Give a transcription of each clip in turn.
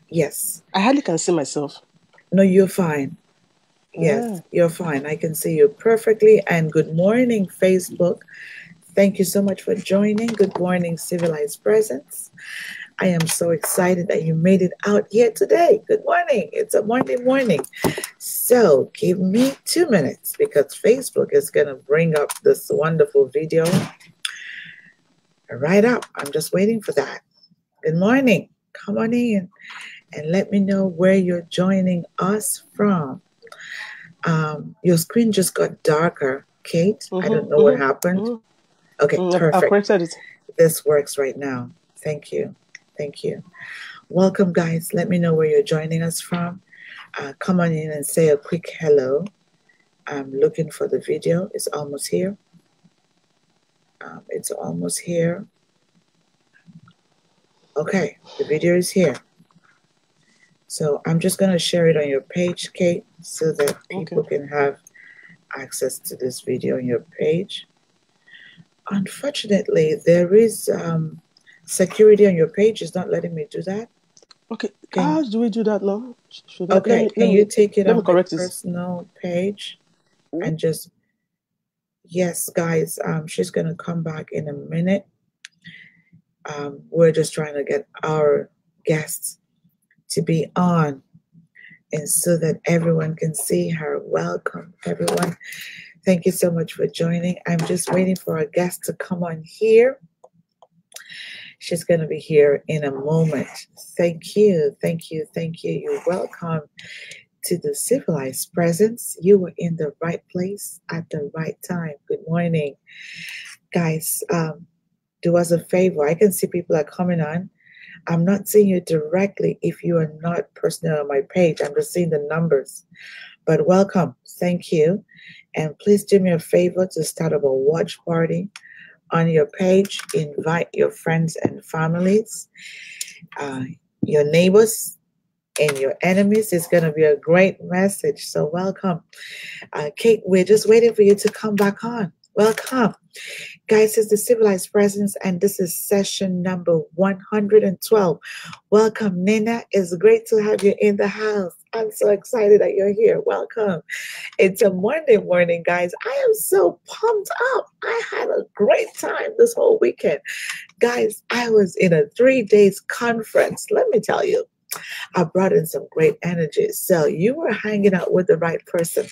Yes. I hardly can see myself. No, you're fine. Yes, Yeah. you're fine. I can see you perfectly. And good morning, Facebook. Thank you so much for joining. Good morning, Civilized Presence. I am so excited that you made it out here today. Good morning. It's a Monday morning. So give me 2 minutes because Facebook is going to bring up this wonderful video right up. I'm just waiting for that. Good morning. Come on in and let me know where you're joining us from. Your screen just got darker, Kate. I don't know what happened. Okay, I've perfect. corrected it. This works right now. Thank you. Thank you. Welcome, guys. Let me know where you're joining us from. Come on in and say a quick hello. I'm looking for the video. It's almost here. It's almost here. Okay, the video is here. So I'm just going to share it on your page, Kate, so that people can have access to this video on your page. Unfortunately, there is security on your page. It's not letting me do that. Okay, how do we do that now? Okay, can you take it on my correct personal page and just, yes, guys, she's going to come back in a minute. We're just trying to get our guests to be on and so that everyone can see her. Welcome, everyone. Thank you so much for joining. I'm just waiting for our guest to come on here. She's going to be here in a moment. Thank you. Thank you. Thank you. You're welcome to the Civilized Presence. You were in the right place at the right time. Good morning. Guys, do us a favor. I can see people are coming on. I'm not seeing you directly if you are not personally on my page. I'm just seeing the numbers. But welcome. Thank you. And please do me a favor to start up a watch party on your page. Invite your friends and families, your neighbors, and your enemies. It's going to be a great message. So welcome. Kate, we're just waiting for you to come back on. Welcome. Guys, it's the Civilized Presence, and this is session number 112. Welcome, Nina. It's great to have you in the house. I'm so excited that you're here. Welcome. It's a Monday morning, guys. I am so pumped up. I had a great time this whole weekend. Guys, I was in a 3 days conference. Let me tell you. I brought in some great energy. So you were hanging out with the right person.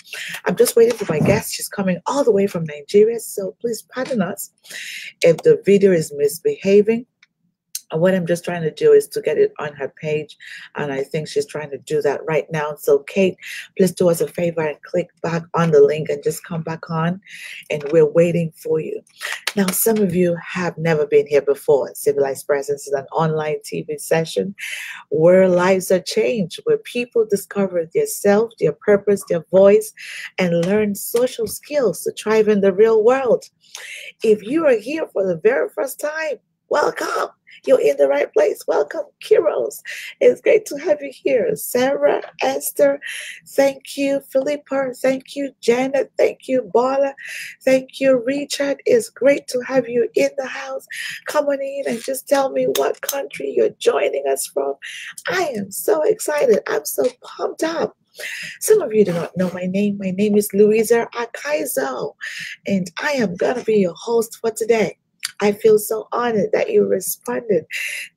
I'm just waiting for my guest. She's coming all the way from Nigeria. So please pardon us if the video is misbehaving. And what I'm just trying to do is to get it on her page. And I think she's trying to do that right now. So Kate, please do us a favor and click back on the link and just come back on. And we're waiting for you. Now, some of you have never been here before. Civilized Presence is an online TV session where lives are changed, where people discover their self, their purpose, their voice, and learn social skills to thrive in the real world. If you are here for the very first time, welcome. You're in the right place. Welcome, Kiros. It's great to have you here. Sarah, Esther, thank you. Philippa, thank you. Janet, thank you. Bala, thank you. Richard, it's great to have you in the house. Come on in and just tell me what country you're joining us from. I am so excited. I'm so pumped up. Some of you do not know my name. My name is Louisa Akaiso, and I am going to be your host for today. I feel so honored that you responded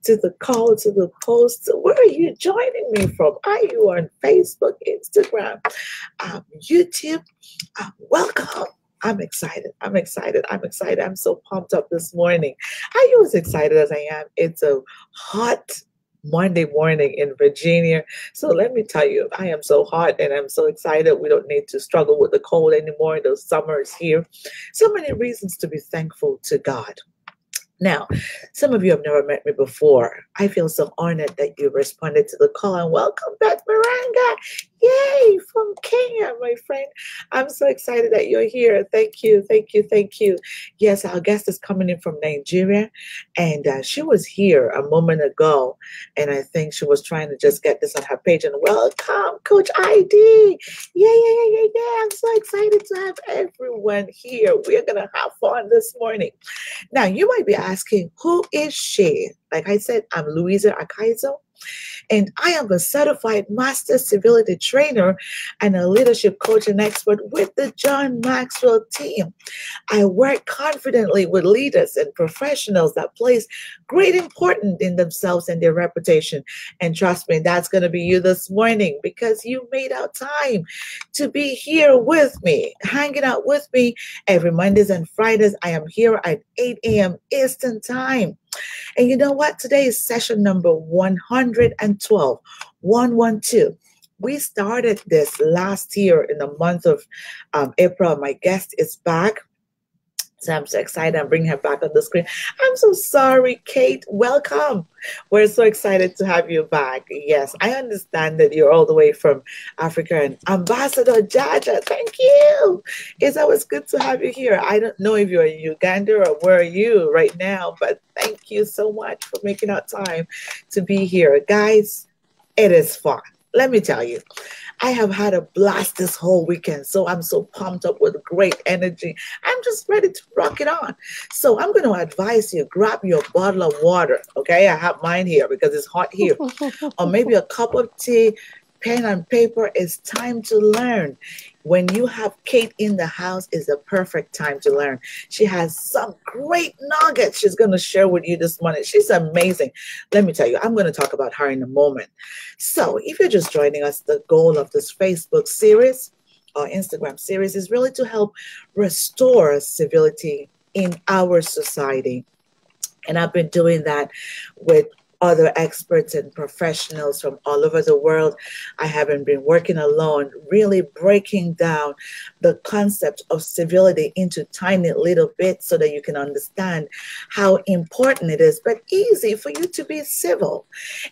to the call, to the post. Where are you joining me from? Are you on Facebook, Instagram, YouTube? Welcome. I'm excited. I'm excited. I'm excited. I'm so pumped up this morning. Are you as excited as I am? It's a hot Monday morning in Virginia. So let me tell you, I am so hot and I'm so excited. We don't need to struggle with the cold anymore. The summer is here. So many reasons to be thankful to God. Now, some of you have never met me before. I feel so honored that you responded to the call, and welcome back, Miranga. Yay, from Kenya, my friend. I'm so excited that you're here. Thank you, thank you, thank you. Yes, our guest is coming in from Nigeria, and she was here a moment ago, and I think she was trying to just get this on her page. And welcome, Coach ID. Yeah. I'm so excited to have everyone here. We're going to have fun this morning. Now, you might be asking, who is she? Like I said, I'm Louisa Akaiso. And I am a certified master civility trainer and a leadership coach and expert with the John Maxwell team. I work confidently with leaders and professionals that place great importance in themselves and their reputation. And trust me, that's going to be you this morning because you made out time to be here with me, hanging out with me every Mondays and Fridays. I am here at 8 a.m. Eastern Time. And you know what? Today is session number 112, 112. We started this last year in the month of April. My guest is back. So I'm so excited. I'm bringing her back on the screen. I'm so sorry, Kate. Welcome. We're so excited to have you back. Yes, I understand that you're all the way from Africa. And Ambassador Jaja, thank you. It's always good to have you here. I don't know if you're in Uganda or where are you right now, but thank you so much for making out time to be here. Guys, it is fun. Let me tell you, I have had a blast this whole weekend, so I'm so pumped up with great energy. I'm just ready to rock it on. So I'm going to advise you, grab your bottle of water, okay? I have mine here because it's hot here. Or maybe a cup of tea, pen and paper. It's time to learn. When you have Kate in the house, is the perfect time to learn. She has some great nuggets she's going to share with you this morning. She's amazing. Let me tell you, I'm going to talk about her in a moment. So if you're just joining us, the goal of this Facebook series or Instagram series is really to help restore civility in our society. And I've been doing that with other experts and professionals from all over the world. I haven't been working alone, really breaking down the concept of civility into tiny little bits so that you can understand how important it is, but easy for you to be civil.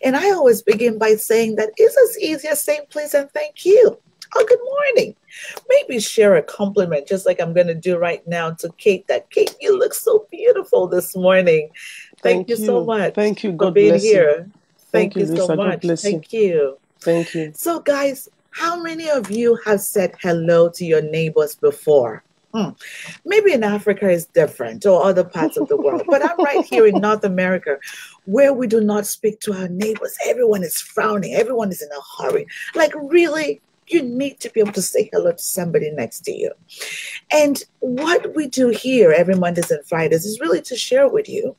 And I always begin by saying that it's as easy as saying please and thank you. Oh, good morning. Maybe share a compliment, just like I'm going to do right now to Kate, that Kate, you look so beautiful this morning. Thank you so much. Thank you. For God being bless here. you. Thank you Louisa. so much. God bless Thank you. Thank you. So, guys, how many of you have said hello to your neighbors before? Maybe in Africa it's different or other parts of the world, but I'm right here in North America where we do not speak to our neighbors. Everyone is frowning. Everyone is in a hurry. Like, really? You need to be able to say hello to somebody next to you. And what we do here every Mondays and Fridays is really to share with you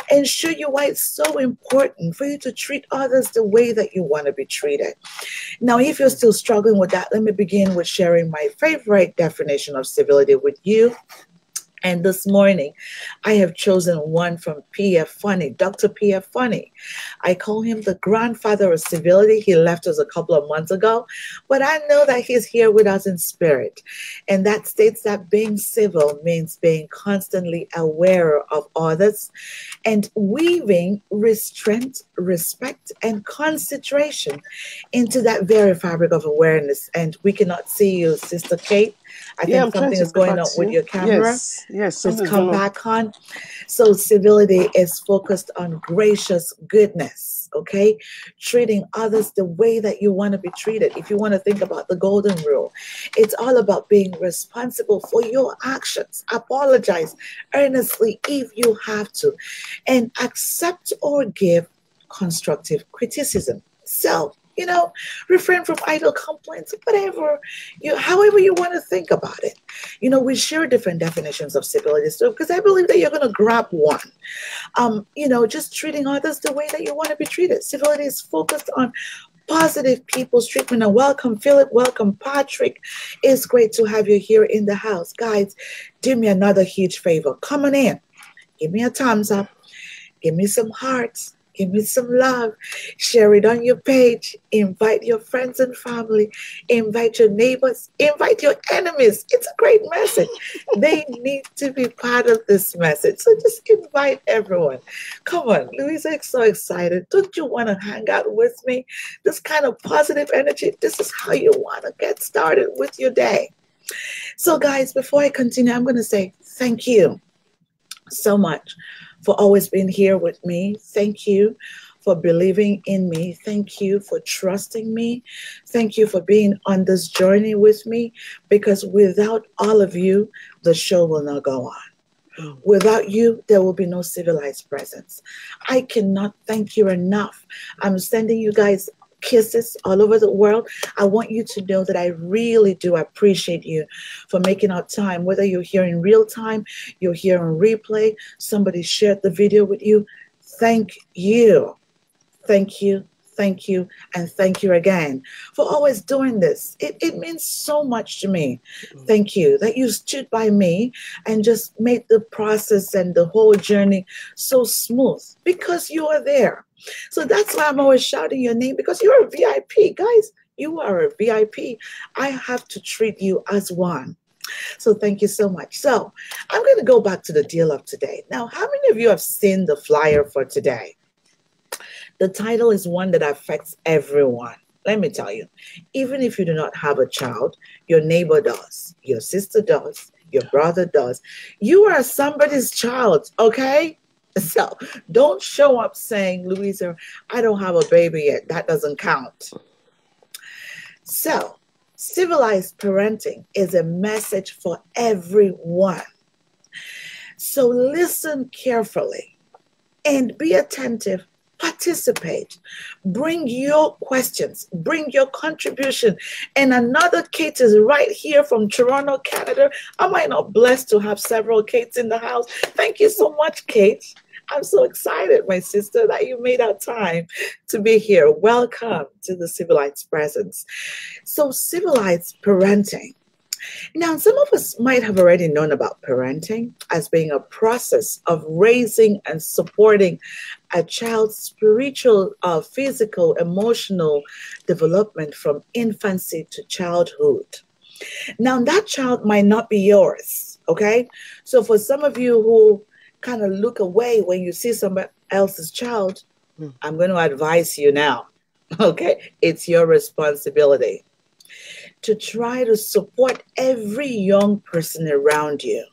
and show you why it's so important for you to treat others the way that you want to be treated. Now, if you're still struggling with that, let me begin with sharing my favorite definition of civility with you. And this morning, I have chosen one from P.F. Funny, Dr. P.F. Funny. I call him the grandfather of civility. He left us a couple of months ago, but I know that he's here with us in spirit. And that states that being civil means being constantly aware of others and weaving restraint, respect, and concentration into that very fabric of awareness. And we cannot see you, Sister Kate. I think something is going on with your camera. Yes. Just come back on. So civility is focused on gracious goodness, okay? Treating others the way that you want to be treated. If you want to think about the golden rule, it's all about being responsible for your actions. Apologize earnestly if you have to, and accept or give constructive criticism. So, refrain from idle complaints, however you want to think about it. We share different definitions of civility, so because I believe that you're going to grab one. Just treating others the way that you want to be treated. Civility is focused on positive people's treatment. And welcome, Philip. Welcome, Patrick. It's great to have you here in the house. Guys, do me another huge favor. Come on in. Give me a thumbs up. Give me some hearts. Give me some love. Share it on your page. Invite your friends and family. Invite your neighbors. Invite your enemies. It's a great message. They need to be part of this message. So just invite everyone. Come on, Louisa is so excited. Don't you want to hang out with me? This kind of positive energy, this is how you want to get started with your day. So guys, before I continue, I'm going to say thank you so much for always being here with me. Thank you for believing in me. Thank you for trusting me. Thank you for being on this journey with me, because without all of you, the show will not go on. Without you, there will be no civilized presence. I cannot thank you enough. I'm sending you guys kisses all over the world. I want you to know that I really do appreciate you for making out time, whether you're here in real time, you're here on replay, somebody shared the video with you. Thank you. Thank you. Thank you, and thank you again for always doing this. It means so much to me. Thank you that you stood by me and just made the process and the whole journey so smooth because you are there. So that's why I'm always shouting your name, because you're a VIP, guys. You are a VIP. I have to treat you as one. So thank you so much. So I'm going to go back to the deal of today. Now, how many of you have seen the flyer for today? The title is one that affects everyone. Let me tell you, even if you do not have a child, your neighbor does, your sister does, your brother does. You are somebody's child, okay? So don't show up saying, Louisa, I don't have a baby yet. That doesn't count. So civilized parenting is a message for everyone. So listen carefully and be attentive. Participate, bring your questions, bring your contribution. And another Kate is right here from Toronto, Canada. Am I not blessed to have several Kates in the house? Thank you so much, Kate. I'm so excited, my sister, that you made our time to be here. Welcome to the Civilized Presence. So civilized parenting. Now, some of us might have already known about parenting as being a process of raising and supporting a child's spiritual, physical, emotional development from infancy to childhood. Now, that child might not be yours, okay? So for some of you who kind of look away when you see somebody else's child, I'm going to advise you now, okay? It's your responsibility to try to support every young person around you.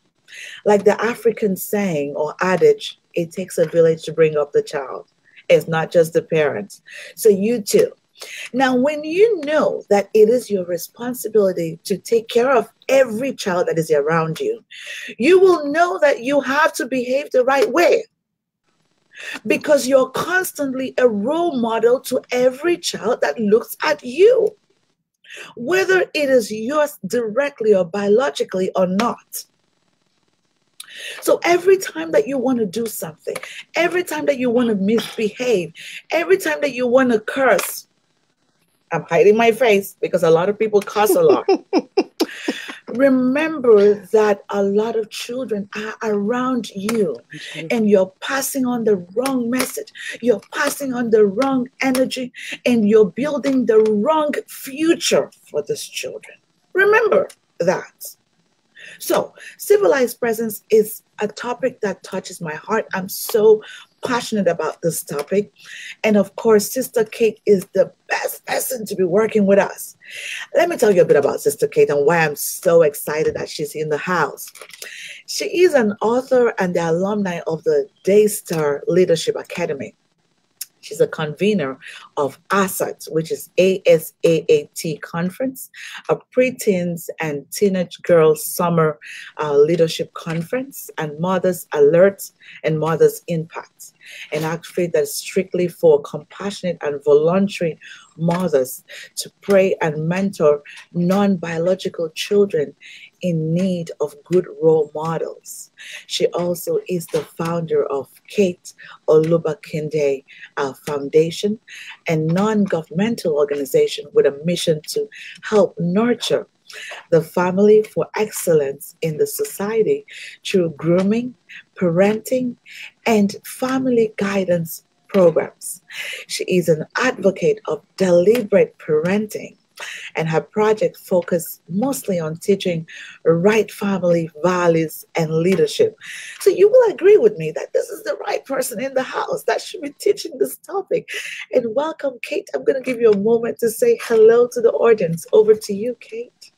Like the African saying or adage, it takes a village to bring up the child. It's not just the parents. So you too. Now, when you know that it is your responsibility to take care of every child that is around you, you will know that you have to behave the right way, because you're constantly a role model to every child that looks at you, whether it is yours directly or biologically or not. So every time that you want to do something, every time that you want to misbehave, every time that you want to curse, I'm hiding my face because a lot of people curse a lot. Remember that a lot of children are around you and you're passing on the wrong message. You're passing on the wrong energy and you're building the wrong future for these children. Remember that. So, civilized presence is a topic that touches my heart. I'm so passionate about this topic. And of course, Sister Kate is the best person to be working with us. Let me tell you a bit about Sister Kate and why I'm so excited that she's in the house. She is an author and the alumni of the Daystar Leadership Academy. She's a convener of ASAT, which is ASAAT conference, a preteens and teenage girls summer leadership conference, and Mothers Alert and Mothers Impact, an outfit that's strictly for compassionate and voluntary mothers to pray and mentor non-biological children in need of good role models. She also is the founder of Kate Olubakinde Foundation, a non-governmental organization with a mission to help nurture the family for excellence in the society through grooming, parenting, and family guidance programs. She is an advocate of deliberate parenting, and her project focuses mostly on teaching right family values and leadership. So you will agree with me that this is the right person in the house that should be teaching this topic. And welcome, Kate. I'm going to give you a moment to say hello to the audience. Over to you, Kate.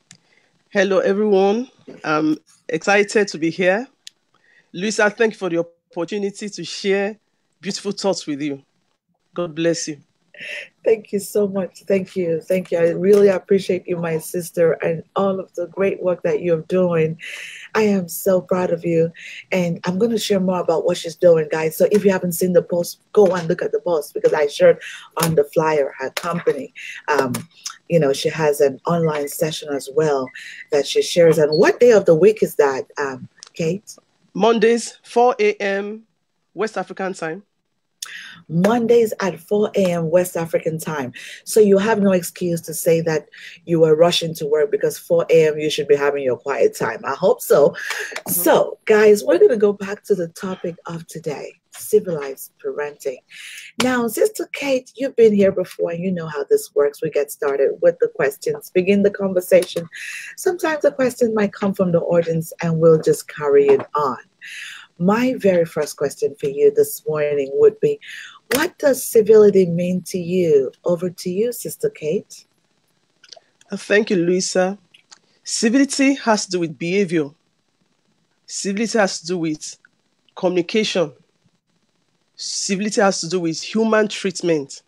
Hello, everyone. I'm excited to be here. Louisa, thank you for the opportunity to share beautiful thoughts with you. God bless you. Thank you so much. Thank you. Thank you. I really appreciate you, my sister, and all of the great work that you're doing. I am so proud of you. And I'm going to share more about what she's doing, guys. So if you haven't seen the post, go and look at the post because I shared on the flyer her company. Um, she has an online session as well that she shares. And what day of the week is that, Kate? Mondays, 4 a.m. West African time. Mondays at 4 a.m. West African time. So you have no excuse to say that you were rushing to work because 4 a.m. you should be having your quiet time. I hope so. Mm-hmm. So, guys, we're going to go back to the topic of today, civilized parenting. Now, Sister Kate, you've been here before and you know how this works. We get started with the questions, begin the conversation. Sometimes the question might come from the audience and we'll just carry it on. My very first question for you this morning would be, what does civility mean to you? Over to you, Sister Kate. Thank you, Louisa. Civility has to do with behavior. Civility has to do with communication. Civility has to do with human treatment.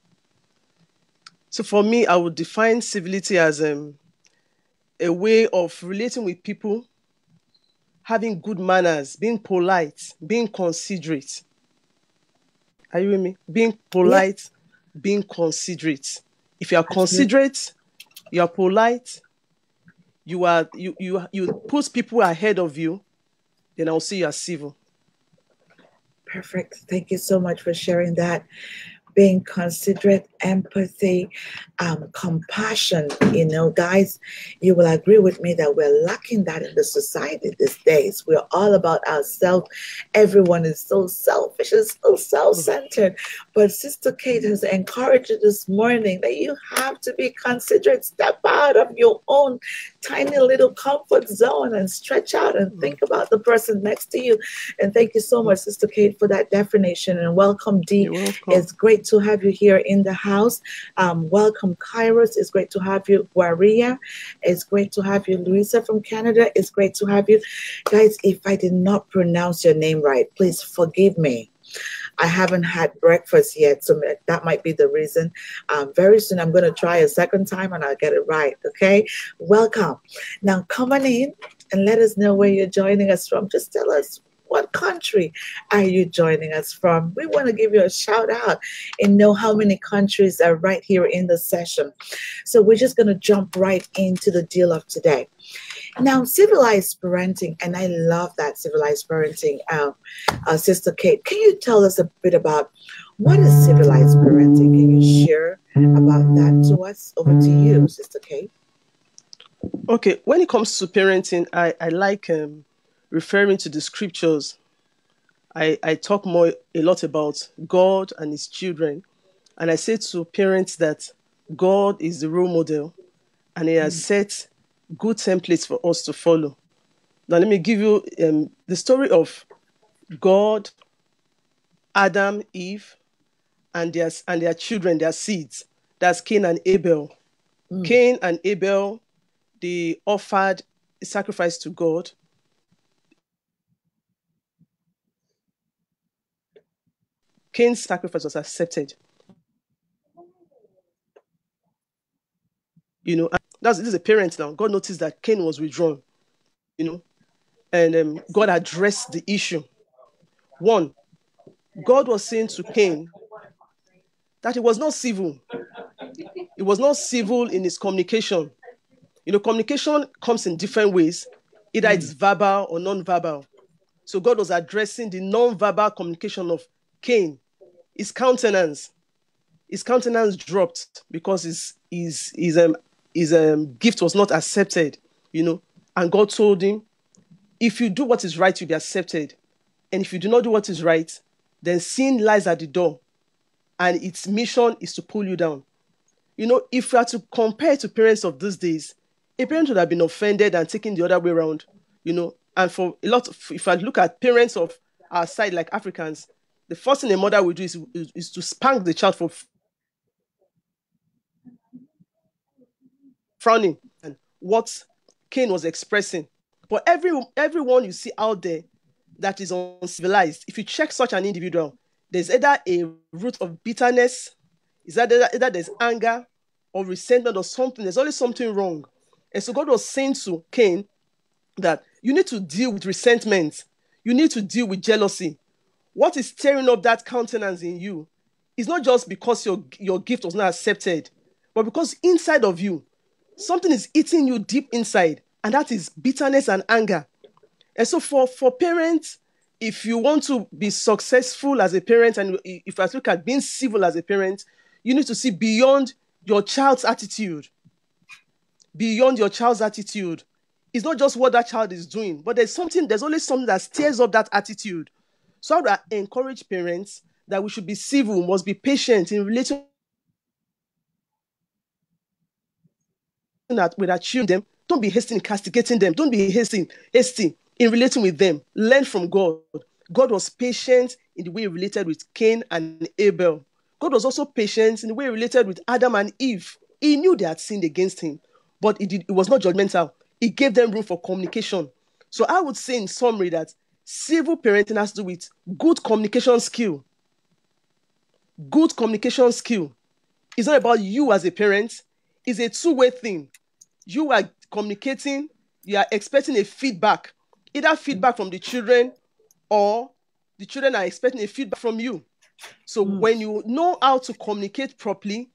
So for me, I would define civility as a way of relating with people, having good manners, being polite, being considerate. Are you with me? Being polite, being considerate. If you are considerate, you are polite, you put people ahead of you, then I'll say you are civil. Perfect. Thank you so much for sharing that. Being considerate, empathy, compassion. Guys, you will agree with me that we're lacking that in the society these days. We're all about ourselves. Everyone is so selfish and so self-centered. But Sister Kate has encouraged you this morning that you have to be considerate. Step out of your own tiny little comfort zone and stretch out and think about the person next to you. And thank you so much, Sister Kate, for that definition. And welcome, Dee. It's great to have you here in the house. Welcome, Kairos. It's great to have you. Guaria. It's great to have you. Louisa from Canada. It's great to have you. Guys, if I did not pronounce your name right, please forgive me. I haven't had breakfast yet, so that might be the reason. Very soon I'm going to try a second time and I'll get it right, okay? Welcome. Now come on in and let us know where you're joining us from. Just tell us, what country are you joining us from? We want to give you a shout out and know how many countries are right here in the session. So we're just going to jump right into the deal of today. Now, civilized parenting, and I love that civilized parenting. Sister Kate, can you tell us a bit about what is civilized parenting? Can you share about that to us? Over to you, Sister Kate. Okay, when it comes to parenting, I like referring to the scriptures. I talk a lot about God and his children. And I say to parents that God is the role model and he has set good templates for us to follow. Now, let me give you the story of God, Adam, Eve, and their children, their seeds. That's Cain and Abel. Cain and Abel, they offered a sacrifice to God. Cain's sacrifice was accepted. This is a parent now. God noticed that Cain was withdrawn, and God addressed the issue. One, God was saying to Cain that he was not civil. He was not civil in his communication. Communication comes in different ways. Either it's verbal or non-verbal. So God was addressing the non-verbal communication of Cain. His countenance dropped because his gift was not accepted, And God told him, if you do what is right, you'll be accepted. And if you do not do what is right, then sin lies at the door. And its mission is to pull you down. If we are to compare to parents of these days, a parent would have been offended and taken the other way around, And for a lot if I look at parents of our side, like Africans, the first thing a mother will do is to spank the child for frowning and what Cain was expressing. But everyone you see out there that is uncivilized, if you check such an individual, there's either a root of bitterness, Is that either there's anger or resentment or something. There's always something wrong. And so God was saying to Cain that you need to deal with resentment. You need to deal with jealousy. What is stirring up that countenance in you is not just because your gift was not accepted, but because inside of you, something is eating you deep inside, and that is bitterness and anger. And so for parents, if you want to be successful as a parent, and if I look at being civil as a parent, you need to see beyond your child's attitude. Beyond your child's attitude. It's not just what that child is doing, but there's always something that stirs up that attitude. So I would encourage parents that we should be civil, we must be patient in relating with our children. Don't be hasty in castigating them. Don't be hasty in relating with them. Learn from God. God was patient in the way he related with Cain and Abel. God was also patient in the way he related with Adam and Eve. He knew they had sinned against him, but it was not judgmental. He gave them room for communication. So I would say in summary that civil parenting has to do with good communication skill. Good communication skill. It's not about you as a parent. It's a two-way thing. You are communicating, you are expecting a feedback, either feedback from the children or the children are expecting a feedback from you. So when you know how to communicate properly,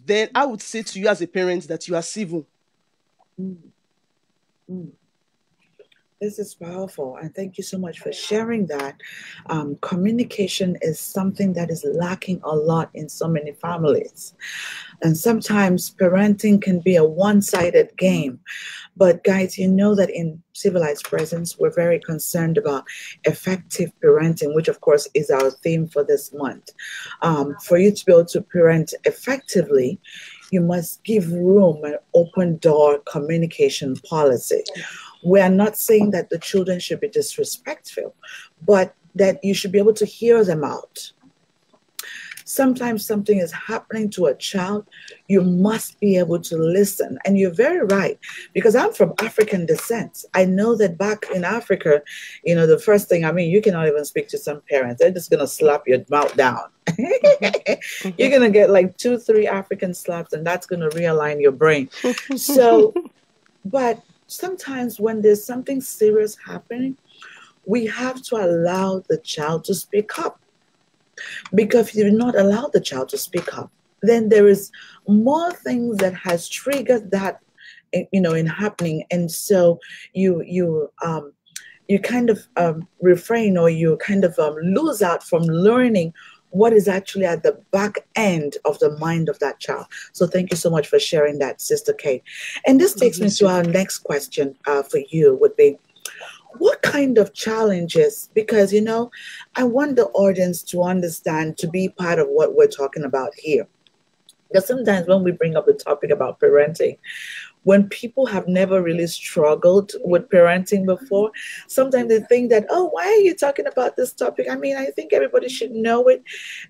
then I would say to you as a parent that you are civil. This is powerful, and thank you so much for sharing that. Communication is something that is lacking a lot in so many families. And sometimes parenting can be a one-sided game. But guys, you know that in Civilized Presence, we're very concerned about effective parenting, which of course is our theme for this month. For you to be able to parent effectively, you must give room and open door communication policy. We are not saying that the children should be disrespectful, but that you should be able to hear them out. Sometimes something is happening to a child, you must be able to listen. And you're very right, because I'm from African descent. I know that back in Africa, the first thing, you cannot even speak to some parents. They're just going to slap your mouth down. You're going to get like 2-3 African slaps, and that's going to realign your brain. So, but sometimes when there's something serious happening, we have to allow the child to speak up. Because if you do not allow the child to speak up, then there is more things that has triggered that, in happening. And so you kind of refrain, or you kind of lose out from learning what is actually at the back end of the mind of that child. So thank you so much for sharing that, Sister Kate. And this takes me to our next question for you would be, what kind of challenges, because, I want the audience to understand, to be part of what we're talking about here. Because sometimes when we bring up the topic about parenting, when people have never really struggled with parenting before, sometimes they think that, oh, why are you talking about this topic? I think everybody should know it.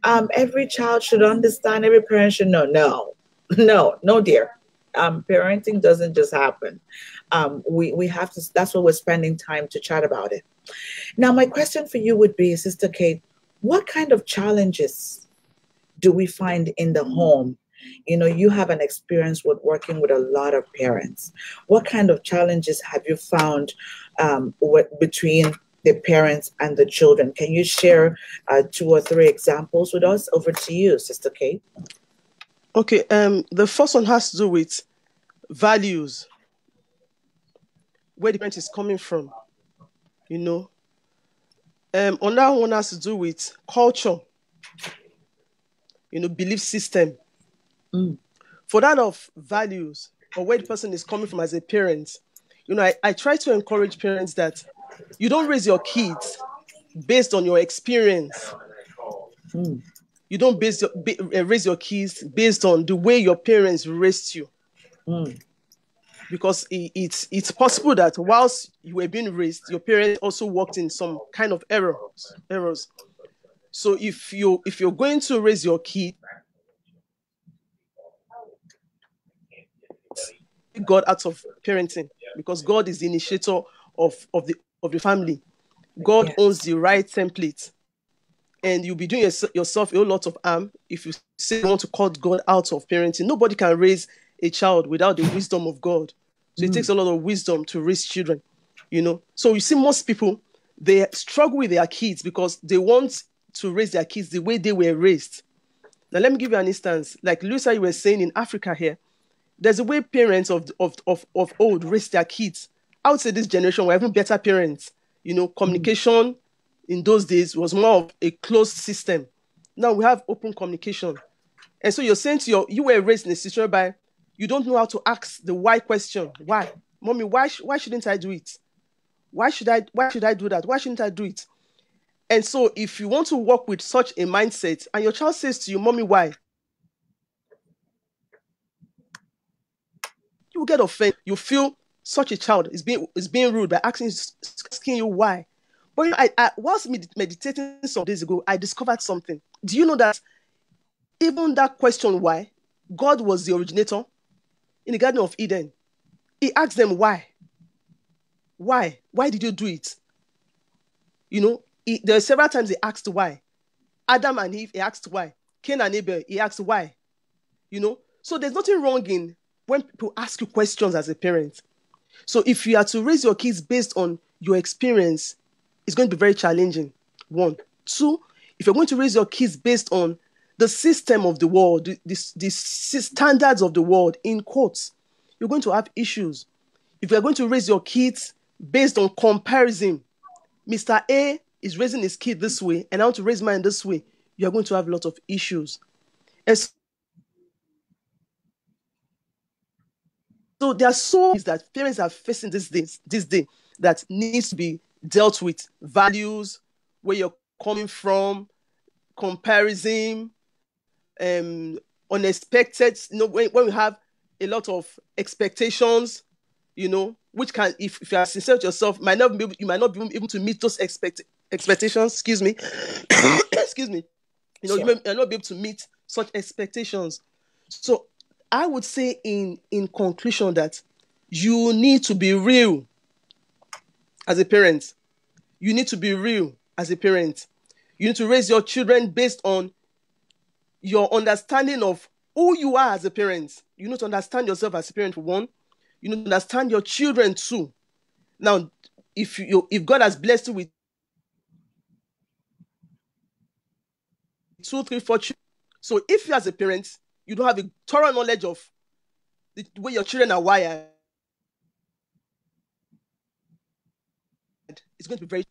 Every child should understand, every parent should know. No, dear. Parenting doesn't just happen. We have to, that's why we're spending time to chat about it. Now, my question for you would be, Sister Kate, what kind of challenges do we find in the home? You have an experience with working with a lot of parents. What kind of challenges have you found between the parents and the children? Can you share 2 or 3 examples with us? Over to you, Sister Kate. Okay, the first one has to do with values, where the parent is coming from, Another one has to do with culture, belief system. For that of values, or where the person is coming from as a parent, I try to encourage parents that you don't raise your kids based on your experience. You don't raise your kids based on the way your parents raised you. Because it's possible that whilst you were being raised, your parents also walked in some kind of errors. So if you're going to raise your kids, God out of parenting, because God is the initiator of the family. God owns the right template. and you'll be doing yourself a whole lot of harm if you say you want to cut God out of parenting. Nobody can raise a child without the wisdom of God. So it takes a lot of wisdom to raise children, you know. So you see most people, they struggle with their kids because they want to raise their kids the way they were raised. Now, let me give you an instance. Like Louisa, you were saying in Africa here, there's a way parents of old raised their kids. I would say this generation were even better parents. You know, communication in those days was more of a closed system. Now we have open communication. And so you're saying to you were raised in a situation by you don't know how to ask the why question. Why? Mommy, why shouldn't I do it? Why should I do that? Why shouldn't I do it? And so if you want to work with such a mindset and your child says to you, Mommy, why? You will get offended. You feel such a child is being rude by asking you why. But you know, I whilst meditating some days ago, I discovered something. Do you know that even that question why, God was the originator in the Garden of Eden. He asked them why. Why? Why did you do it? You know, there are several times he asked why. Adam and Eve, he asked why. Cain and Abel, he asked why. You know, so there's nothing wrong in when people ask you questions as a parent. So if you are to raise your kids based on your experience, it's going to be very challenging. 1. 2, if you're going to raise your kids based on the system of the world, the standards of the world, in quotes, you're going to have issues. If you're going to raise your kids based on comparison, Mr. A is raising his kid this way, and I want to raise mine this way, you're going to have a lot of issues. And so there are so many that parents are facing this day that needs to be dealt with. Values, where you're coming from, comparison, unexpected, you know, when we have a lot of expectations, you know, which can, if you are sincere with yourself, you might not be able to meet those expectations. Excuse me. Excuse me. You know, sure. You may not be able to meet such expectations. So I would say in conclusion that you need to be real as a parent. You need to be real as a parent. You need to raise your children based on your understanding of who you are as a parent. You need to understand yourself as a parent, for one. You need to understand your children too. Now, if God has blessed you with 2, 3, 4 children, so if you as a parent, you don't have a thorough knowledge of the way your children are wired, it's going to be very...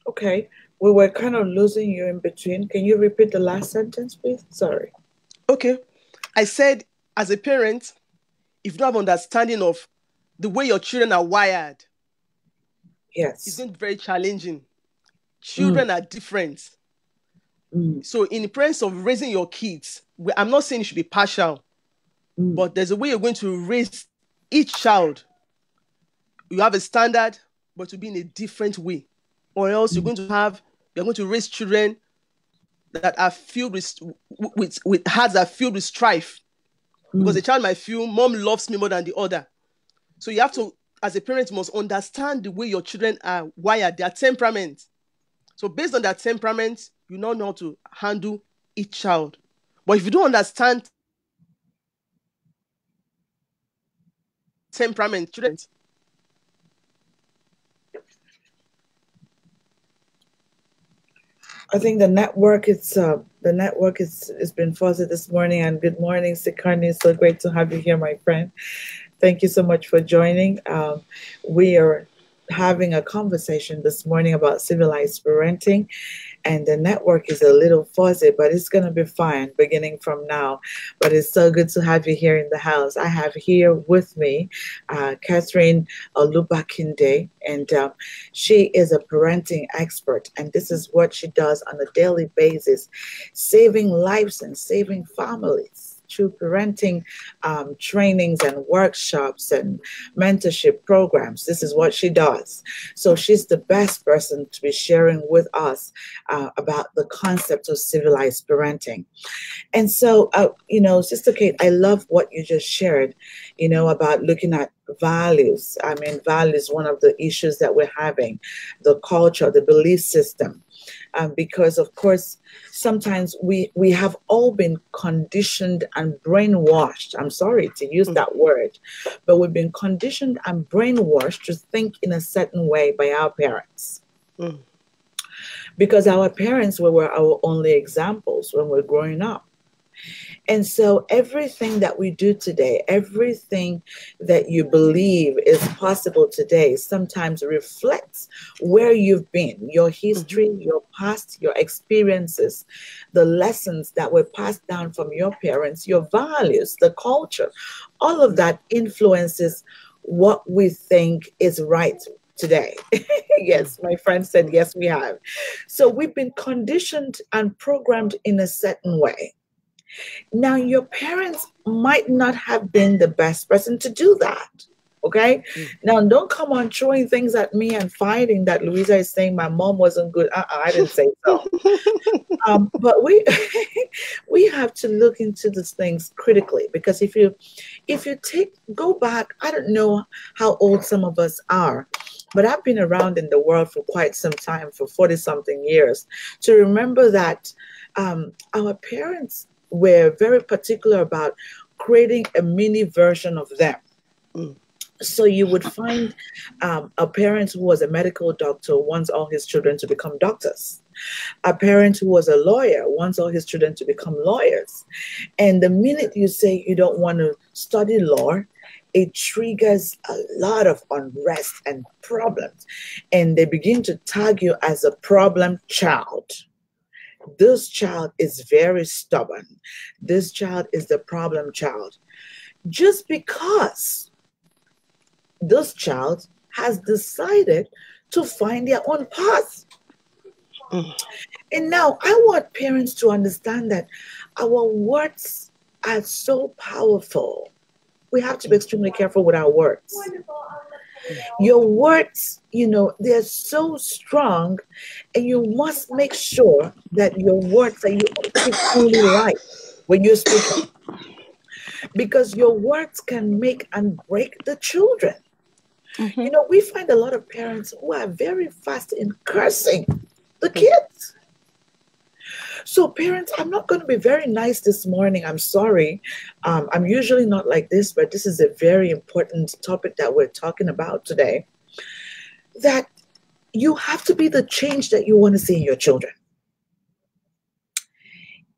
Okay, we were kind of losing you in between. Can you repeat the last sentence, please? Sorry. Okay. I said, as a parent, if you don't have understanding of the way your children are wired, yes, it's going to be very challenging. Children are different. So in the presence of raising your kids, I'm not saying you should be partial, but there's a way you're going to raise each child. You have a standard, but to be in a different way. Or else you're going to raise children that are filled with hearts that are filled with strife. Because a child might feel, Mom loves me more than the other. So you have to, as a parent, must understand the way your children are wired, their temperament. So based on that temperament, you now know how to handle each child. But if you don't understand temperament, children... I think the network is been fuzzy this morning. And good morning, Sikani. So great to have you here, my friend. Thank you so much for joining. We are having a conversation this morning about civilized parenting, and the network is a little fuzzy, but it's going to be fine beginning from now. But it's so good to have you here in the house. I have here with me Catherine Olubakinde, and she is a parenting expert, and this is what she does on a daily basis, saving lives and saving families. through parenting trainings and workshops and mentorship programs. This is what she does. So she's the best person to be sharing with us about the concept of civilized parenting. And so, Sister Kate, I love what you just shared, about looking at values. I mean, values, one of the issues that we're having, the culture, the belief system. Because, of course, sometimes we have all been conditioned and brainwashed. I'm sorry to use that word, but we've been conditioned and brainwashed to think in a certain way by our parents. Because our parents were our only examples when we're growing up. And so everything that we do today, everything that you believe is possible today, sometimes reflects where you've been, your history, your past, your experiences, the lessons that were passed down from your parents, your values, the culture. All of that influences what we think is right today. Yes, my friend said, yes, we have. So we've been conditioned and programmed in a certain way. Now, your parents might not have been the best person to do that. Okay. Now, don't come on throwing things at me and fighting that Louisa is saying my mom wasn't good. I didn't say so. But we have to look into these things critically, because if you go back, I don't know how old some of us are, but I've been around in the world for quite some time, for 40 something years, to remember that our parents were very particular about creating a mini version of them. So you would find a parent who was a medical doctor wants all his children to become doctors. A parent who was a lawyer wants all his children to become lawyers. And the minute you say you don't want to study law, it triggers a lot of unrest and problems. And they begin to tag you as a problem child. This child is very stubborn. This child is the problem child. Just because this child has decided to find their own path. And now I want parents to understand that our words are so powerful. We have to be extremely careful with our words. Your words, they're so strong, and you must make sure that your words are fully right when you're speaking. Because your words can make and break the children. We find a lot of parents who are very fast in cursing the kids. So parents, I'm not going to be very nice this morning. I'm sorry. I'm usually not like this, but this is a very important topic that we're talking about today. That you have to be the change that you want to see in your children.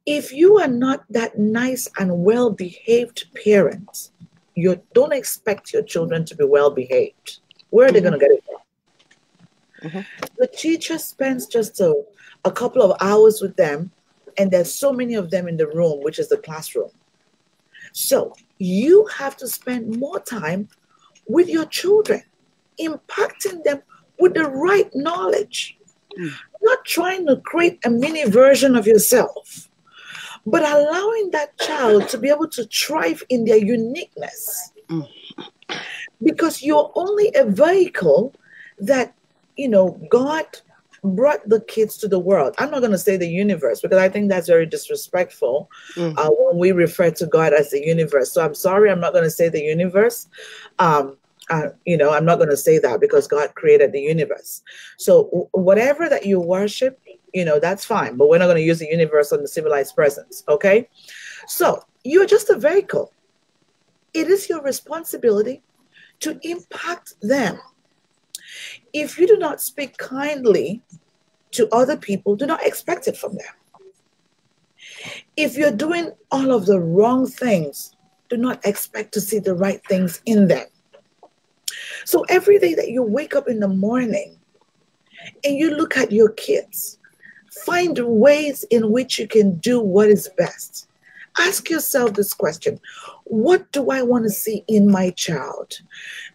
If you are not that nice and well-behaved parent, you don't expect your children to be well-behaved. Where are they going to get it from? The teacher spends just a couple of hours with them, and there's so many of them in the room, which is the classroom. So you have to spend more time with your children, impacting them with the right knowledge, not trying to create a mini version of yourself, but allowing that child to be able to thrive in their uniqueness. Because you're only a vehicle that, God brought the kids to the world. I'm not going to say the universe, because I think that's very disrespectful when we refer to God as the universe. So I'm sorry, I'm not going to say the universe. I'm not going to say that, because God created the universe. So whatever that you worship, that's fine. But we're not going to use the universe on the civilized presence. Okay. So you're just a vehicle. It is your responsibility to impact them. If you do not speak kindly to other people, do not expect it from them. If you're doing all of the wrong things, do not expect to see the right things in them. So every day that you wake up in the morning and you look at your kids, find ways in which you can do what is best. Ask yourself this question: what do I want to see in my child?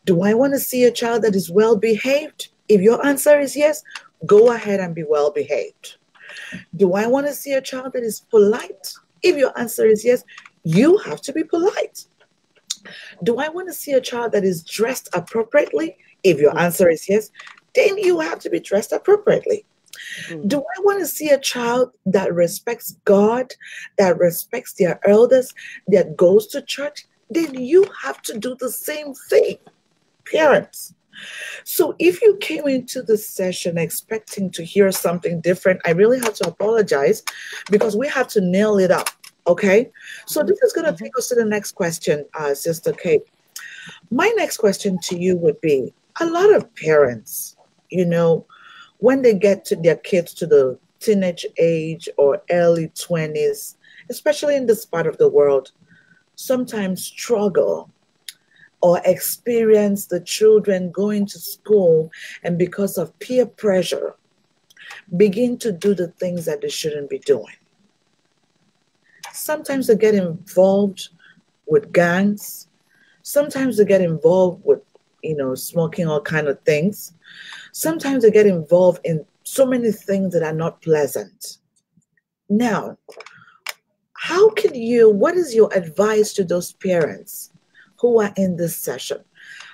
Do I want to see a child that is well behaved? If your answer is yes, go ahead and be well behaved. Do I want to see a child that is polite? If your answer is yes, You have to be polite. Do I want to see a child that is dressed appropriately? If your answer is yes, then you have to be dressed appropriately. Do I want to see a child that respects God, that respects their elders, that goes to church? Then you have to do the same thing, parents. So if you came into this session expecting to hear something different, I really have to apologize because we have to nail it up. Okay. So this is going to take us to the next question, Sister Kate. My next question to you would be, a lot of parents, when they get to their kids to the teenage age or early 20s, especially in this part of the world, sometimes struggle or experience the children going to school and because of peer pressure, begin to do the things that they shouldn't be doing. Sometimes they get involved with gangs. Sometimes they get involved with, smoking all kind of things. Sometimes they get involved in so many things that are not pleasant. Now, what is your advice to those parents who are in this session?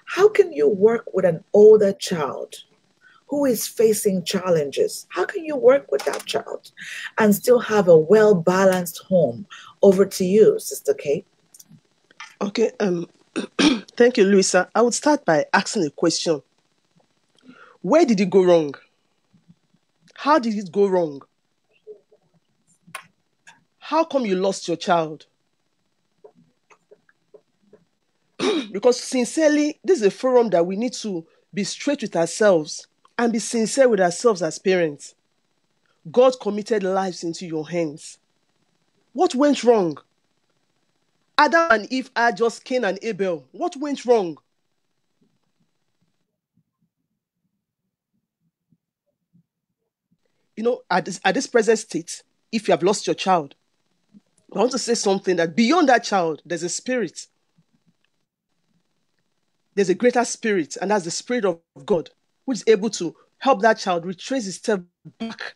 How can you work with an older child who is facing challenges? How can you work with that child and still have a well-balanced home? Over to you, Sister Kate. Okay, thank you, Louisa. I would start by asking a question. Where did it go wrong? How did it go wrong? How come you lost your child? Because sincerely, this is a forum that we need to be straight with ourselves and be sincere with ourselves as parents. God committed lives into your hands. What went wrong? Adam and Eve are just Cain and Abel. What went wrong? At this present state, if you have lost your child, I want to say something that beyond that child, there's a spirit. There's a greater spirit, and that's the Spirit of God, which is able to help that child retrace his step back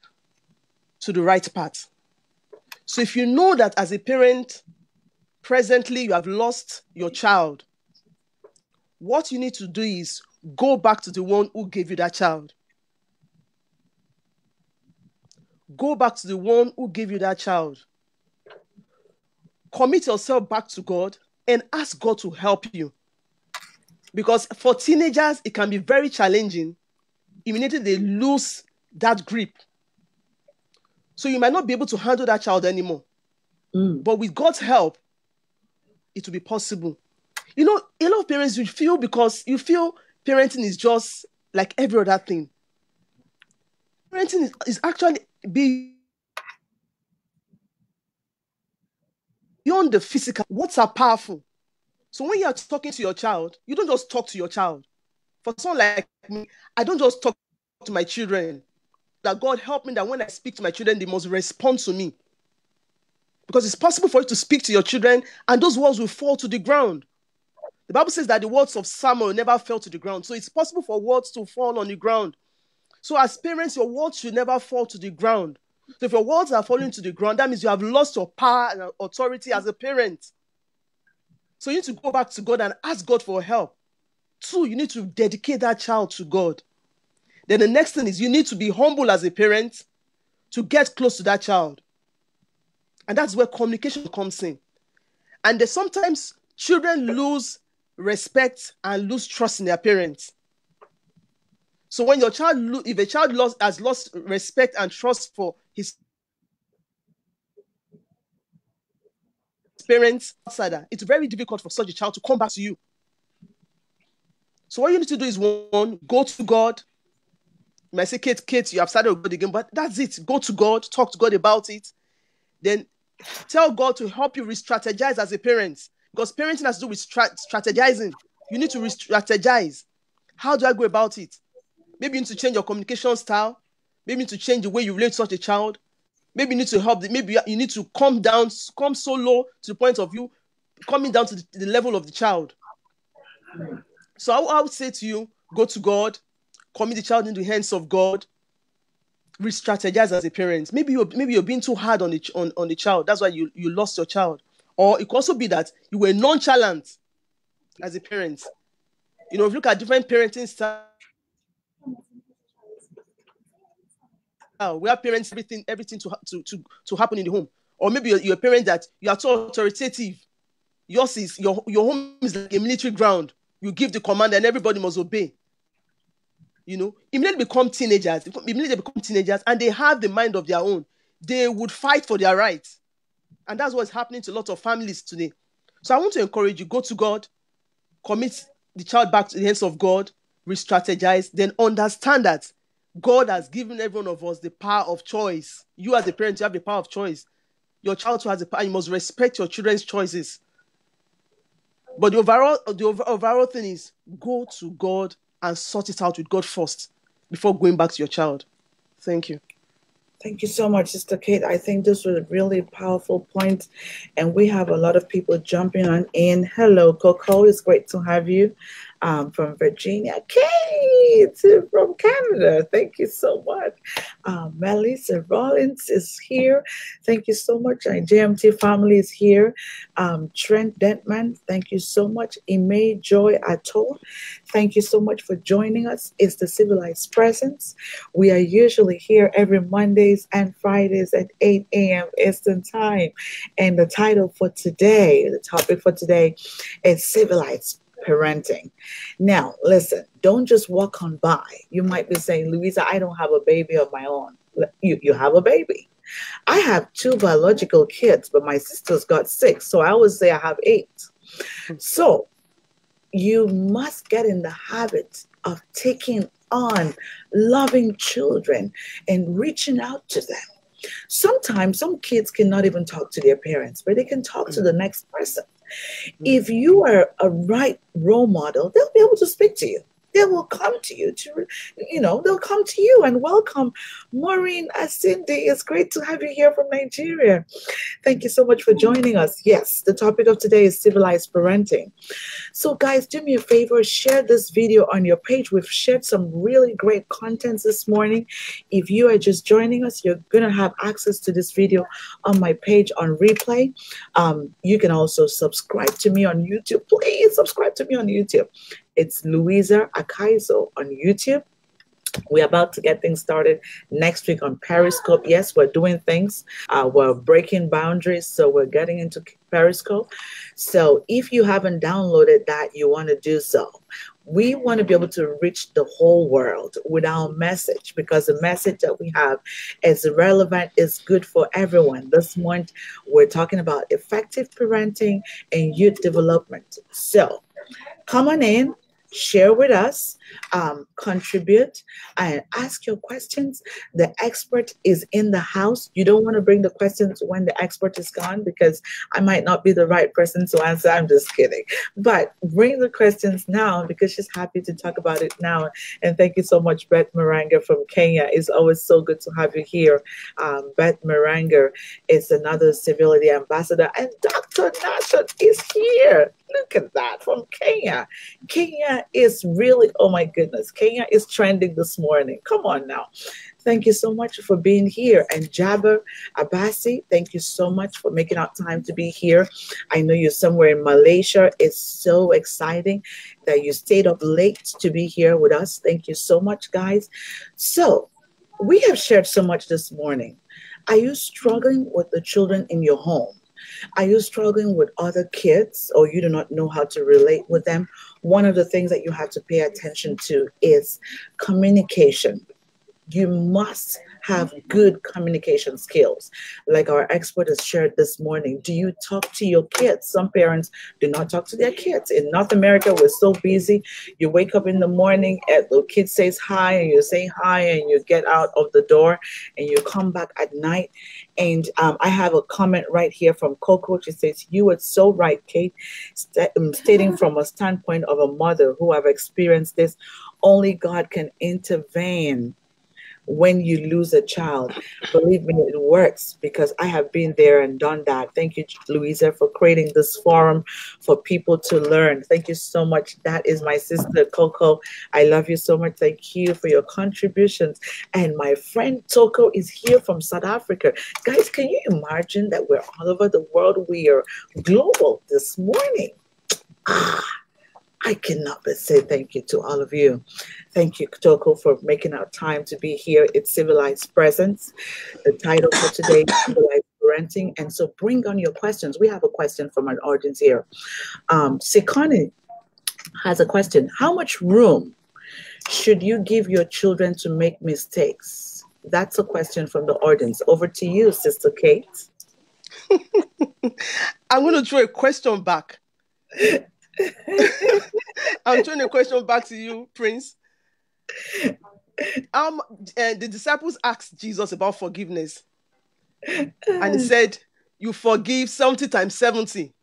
to the right path. So if you know that as a parent, presently you have lost your child, what you need to do is go back to the one who gave you that child. Go back to the one who gave you that child. Commit yourself back to God and ask God to help you. Because for teenagers, it can be very challenging. Immediately they lose that grip. So you might not be able to handle that child anymore. But with God's help, it will be possible. A lot of parents, you feel parenting is just like every other thing. Parenting is actually beyond the physical. Words are powerful. So when you are talking to your child, you don't just talk to your child. For someone like me, I don't just talk to my children. That God help me that when I speak to my children, they must respond to me. Because it's possible for you to speak to your children and those words will fall to the ground. The Bible says that the words of Samuel never fell to the ground. So it's possible for words to fall on the ground. So as parents, your words should never fall to the ground. So if your words are falling to the ground, that means you have lost your power and authority as a parent. So you need to go back to God and ask God for help. 2, you need to dedicate that child to God. Then the next thing is you need to be humble as a parent to get close to that child. And that's where communication comes in. And sometimes children lose respect and lose trust in their parents. So when if a child has lost respect and trust for his parents outside, it's very difficult for such a child to come back to you. So what you need to do is 1, go to God. You might say, Kate, you have started with God again, but that's it. Go to God, talk to God about it. Then tell God to help you re-strategize as a parent. Because parenting has to do with strategizing. You need to re-strategize. How do I go about it? Maybe you need to change your communication style. Maybe you need to change the way you relate to such a child. Maybe you need to maybe you need to come so low to the point of you coming down to the level of the child. So I would say to you, go to God, commit the child into the hands of God, re-strategize as a parent. Maybe you're being too hard on the child. That's why you lost your child. Or it could also be that you were nonchalant as a parent. You know, if you look at different parenting styles, where parents everything to happen in the home. Or maybe you're a parent that you are too authoritative. Yours is your home is like a military ground. You give the command and everybody must obey. You know, immediately they become teenagers and they have the mind of their own. They would fight for their rights. And that's what's happening to a lot of families today. So I want to encourage you, go to God, commit the child back to the hands of God, re-strategize, then understand that God has given every one of us the power of choice. You as a parent, you have the power of choice. Your child too has the power. You must respect your children's choices. But the overall thing is go to God and sort it out with God first before going back to your child. Thank you. Thank you so much, Sister Kate. I think this was a really powerful point, and we have a lot of people jumping on in. Hello, Coco. It's great to have you from Virginia. Kate from Canada. Thank you so much. Melissa Rollins is here. Thank you so much. Our JMT family is here. Trent Dentman, thank you so much. Ime Joy Atto, thank you so much for joining us. It's the Civilized Presence. We are usually here every Mondays and Fridays at 8 a.m. Eastern Time. And the title for today, the topic for today is Civilized Parenting. Now, listen, don't just walk on by. You might be saying, Louisa, I don't have a baby of my own. You have a baby. I have 2 biological kids, but my sister's got 6. So I always say I have 8. So you must get in the habit of taking on loving children and reaching out to them. Sometimes some kids cannot even talk to their parents, but they can talk to the next person. If you are a right role model, they'll be able to speak to you. They will come to you they'll come to you and welcome. Maureen Asindi, it's great to have you here from Nigeria. Thank you so much for joining us. Yes, the topic of today is civilized parenting. So guys, do me a favor, share this video on your page. We've shared some really great content this morning. If you are just joining us, you're going to have access to this video on my page on replay. You can also subscribe to me on YouTube. Please subscribe to me on YouTube. It's Louisa Akaiso on YouTube. We're about to get things started next week on Periscope. Yes, we're doing things. We're breaking boundaries, so we're getting into Periscope. So if you haven't downloaded that, you want to do so. We want to be able to reach the whole world with our message, because the message that we have is relevant, is good for everyone. This month, we're talking about effective parenting and youth development. So come on in. Share with us, contribute, and ask your questions. The expert is in the house. You don't want to bring the questions when the expert is gone, because I might not be the right person to answer. I'm just kidding. But bring the questions now, because she's happy to talk about it now. And thank you so much, Beth Maranga from Kenya. It's always so good to have you here. Beth Maranga is another civility ambassador. And Dr. Nashat is here. Look at that, from Kenya. Kenya is really, oh my goodness, Kenya is trending this morning. Come on now. Thank you so much for being here. And Jabber Abasi, thank you so much for making out time to be here. I know you're somewhere in Malaysia. It's so exciting that you stayed up late to be here with us. Thank you so much, guys. So we have shared so much this morning. Are you struggling with the children in your home? Are you struggling with other kids, or you do not know how to relate with them? One of the things that you have to pay attention to is communication. You must have good communication skills. Like our expert has shared this morning, do you talk to your kids? Some parents do not talk to their kids. In North America, we're so busy. You wake up in the morning, and the kid says hi, and you say hi, and you get out of the door, and you come back at night. And I have a comment right here from Coco. She says, you are so right, Kate, stating from a standpoint of a mother who have experienced this, only God can intervene when you lose a child. Believe me, it works because I have been there and done that. Thank you, Louisa, for creating this forum for people to learn. Thank you so much. That is my sister, Coco. I love you so much. Thank you for your contributions. And my friend Toko is here from South Africa. Guys, can you imagine that we're all over the world? We are global this morning. I cannot but say thank you to all of you. Thank you, Toko, for making our time to be here. It's Civilized Presence. The title for today is Civilized Parenting. And so bring on your questions. We have a question from an audience here. Sikani has a question. How much room should you give your children to make mistakes? That's a question from the audience. Over to you, Sister Kate. I'm going to throw a question back. I'm throwing a question back to you, Prince. The disciples asked Jesus about forgiveness. And he said, you forgive 70 times 70.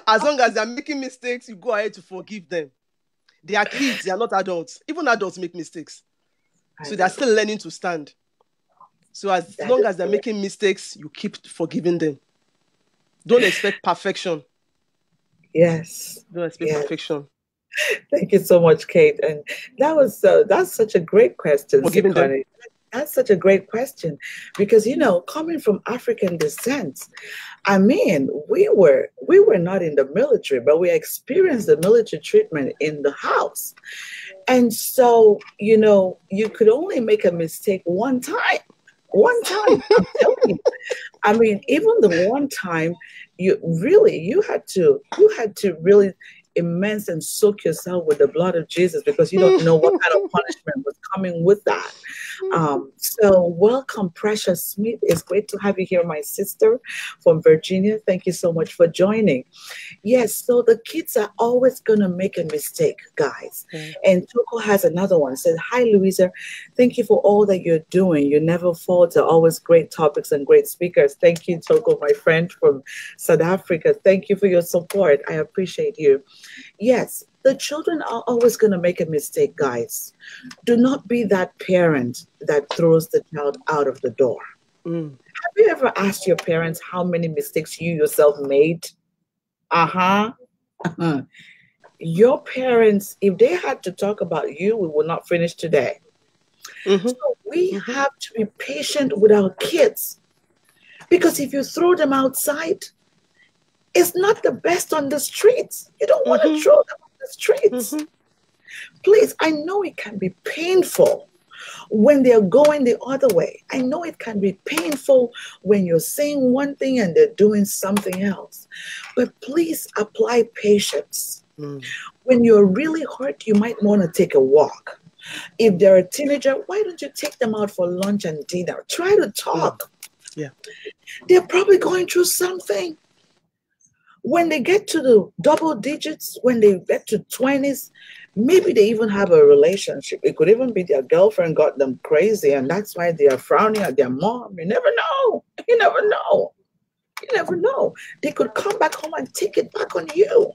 As long as they're making mistakes, you go ahead to forgive them. They are kids, they are not adults. Even adults make mistakes. So they're still learning to stand. So as long as they're making mistakes, you keep forgiving them. Don't expect perfection. Yes. Don't expect perfection. Thank you so much, Kate. And that's such a great question, Sikani. That's such a great question because, you know, coming from African descent, I mean, we were not in the military, but we experienced the military treatment in the house. And so, you know, you could only make a mistake one time. One time, I'm telling you. I mean, even the one time, you had to really immerse and soak yourself with the blood of Jesus because you don't know what kind of punishment was coming with that. So welcome, Precious Smith. It's great to have you here, my sister from Virginia. Thank you so much for joining. Yes, so the kids are always going to make a mistake, guys. And Toko has another one. Said, hi, Louisa. Thank you for all that you're doing. You never falter. Always great topics and great speakers. Thank you, Toko, my friend from South Africa. Thank you for your support. I appreciate you. Yes, the children are always going to make a mistake, guys. Do not be that parent that throws the child out of the door. Have you ever asked your parents how many mistakes you yourself made? Your parents, if they had to talk about you, we will not finish today. So we have to be patient with our kids because if you throw them outside, it's not the best on the streets. You don't want to throw them on the streets. Please, I know it can be painful when they're going the other way. I know it can be painful when you're saying one thing and they're doing something else. But please apply patience. When you're really hurt, you might want to take a walk. If they're a teenager, why don't you take them out for lunch and dinner? Try to talk. They're probably going through something. When they get to the double digits, when they get to 20s, maybe they even have a relationship. It could even be their girlfriend got them crazy, and that's why they are frowning at their mom. You never know. You never know. You never know. They could come back home and take it back on you.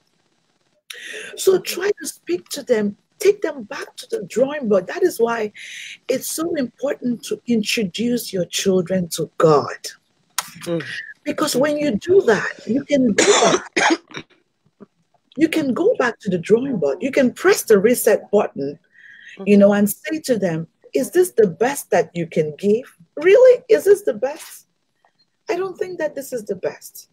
So try to speak to them. Take them back to the drawing board. That is why it's so important to introduce your children to God. Because when you do that, you can go back. You can go back to the drawing board. You can press the reset button, you know, and say to them, is this the best that you can give? Really? Is this the best? I don't think that this is the best.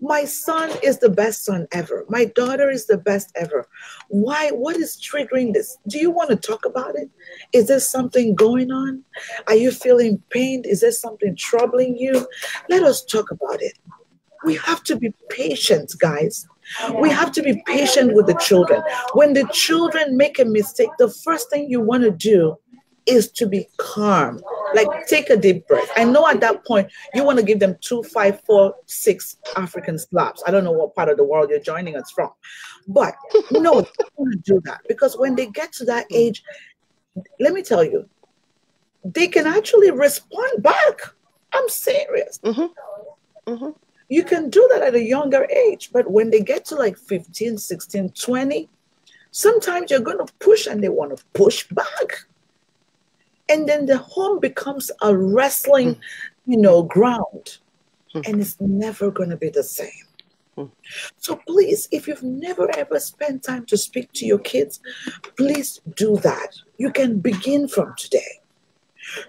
My son is the best son ever. My daughter is the best ever. Why? What is triggering this? Do you want to talk about it? Is there something going on? Are you feeling pain? Is there something troubling you? Let us talk about it. We have to be patient, guys. We have to be patient with the children. When the children make a mistake, the first thing you want to do is to be calm. Like, take a deep breath. I know at that point, you want to give them 2, 5, 4, 6 African slaps. I don't know what part of the world you're joining us from. But no, you don't want to do that. Because when they get to that age, let me tell you, they can actually respond back. I'm serious. You can do that at a younger age. But when they get to like 15, 16, 20, Sometimes you're going to push and they want to push back. And then the home becomes a wrestling, ground. And it's never going to be the same. So please, if you've never ever spent time to speak to your kids, please do that. You can begin from today.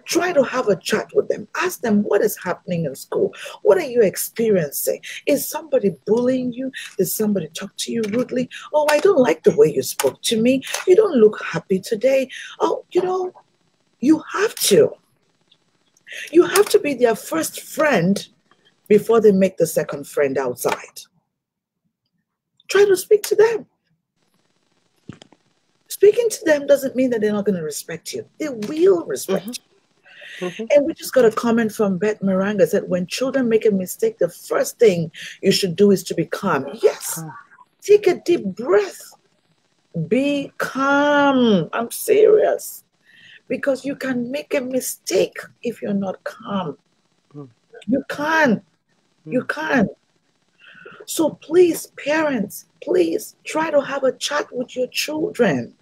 Try to have a chat with them. Ask them what is happening in school. What are you experiencing? Is somebody bullying you? Did somebody talk to you rudely? Oh, I don't like the way you spoke to me. You don't look happy today. Oh, you have to. You have to be their first friend before they make the second friend outside. Try to speak to them. Speaking to them doesn't mean that they're not going to respect you. They will respect you. And we just got a comment from Beth Maranga that when children make a mistake, the first thing you should do is to be calm. Yes. Take a deep breath. Be calm. I'm serious. Because you can make a mistake if you're not calm. You can. You can. So please, parents, please try to have a chat with your children.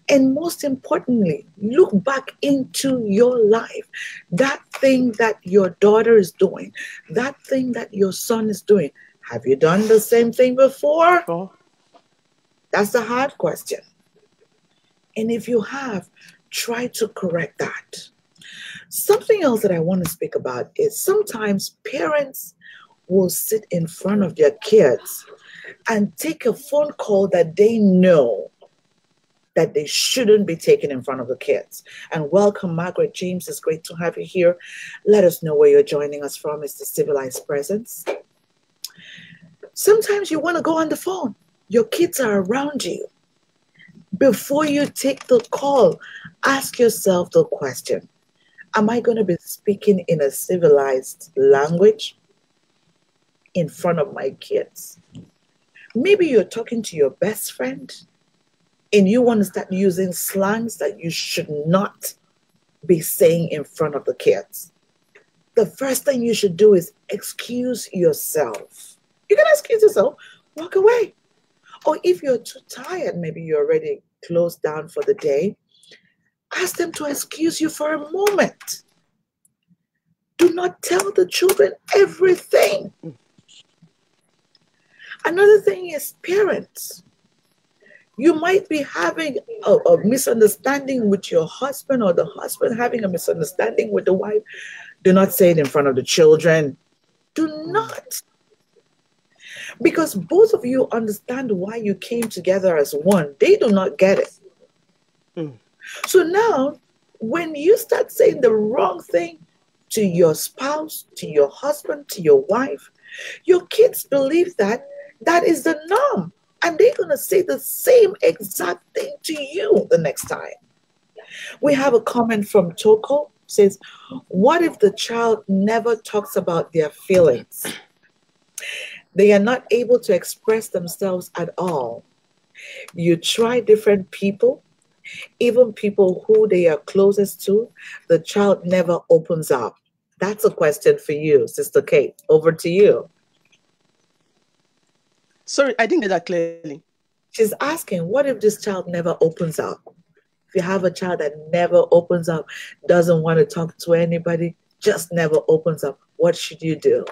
And most importantly, look back into your life. That thing that your daughter is doing, that thing that your son is doing. Have you done the same thing before? Oh. That's a hard question. And if you have, try to correct that. Something else that I want to speak about is sometimes parents will sit in front of their kids and take a phone call that they know that they shouldn't be taken in front of the kids. And welcome, Margaret James. It's great to have you here. Let us know where you're joining us from. It's the Civilized Presence. Sometimes you want to go on the phone. Your kids are around you. Before you take the call, ask yourself the question, am I going to be speaking in a civilized language in front of my kids? Maybe you're talking to your best friend and you want to start using slangs that you should not be saying in front of the kids. The first thing you should do is excuse yourself. You can excuse yourself, walk away. Or if you're too tired, maybe you're already closed down for the day, ask them to excuse you for a moment. Do not tell the children everything. Another thing is parents. You might be having a misunderstanding with your husband or the husband having a misunderstanding with the wife. Do not say it in front of the children. Do not. Because both of you understand why you came together as one. They do not get it. So now, when you start saying the wrong thing to your spouse, to your husband, to your wife, your kids believe that that is the norm. And they're going to say the same exact thing to you the next time. We have a comment from Toko. Says, what if the child never talks about their feelings? They are not able to express themselves at all. You try different people, even people who they are closest to, the child never opens up. That's a question for you, Sister Kate. Over to you. Sorry, I didn't get that clearly. She's asking, what if this child never opens up? If you have a child that never opens up, doesn't want to talk to anybody, just never opens up, what should you do?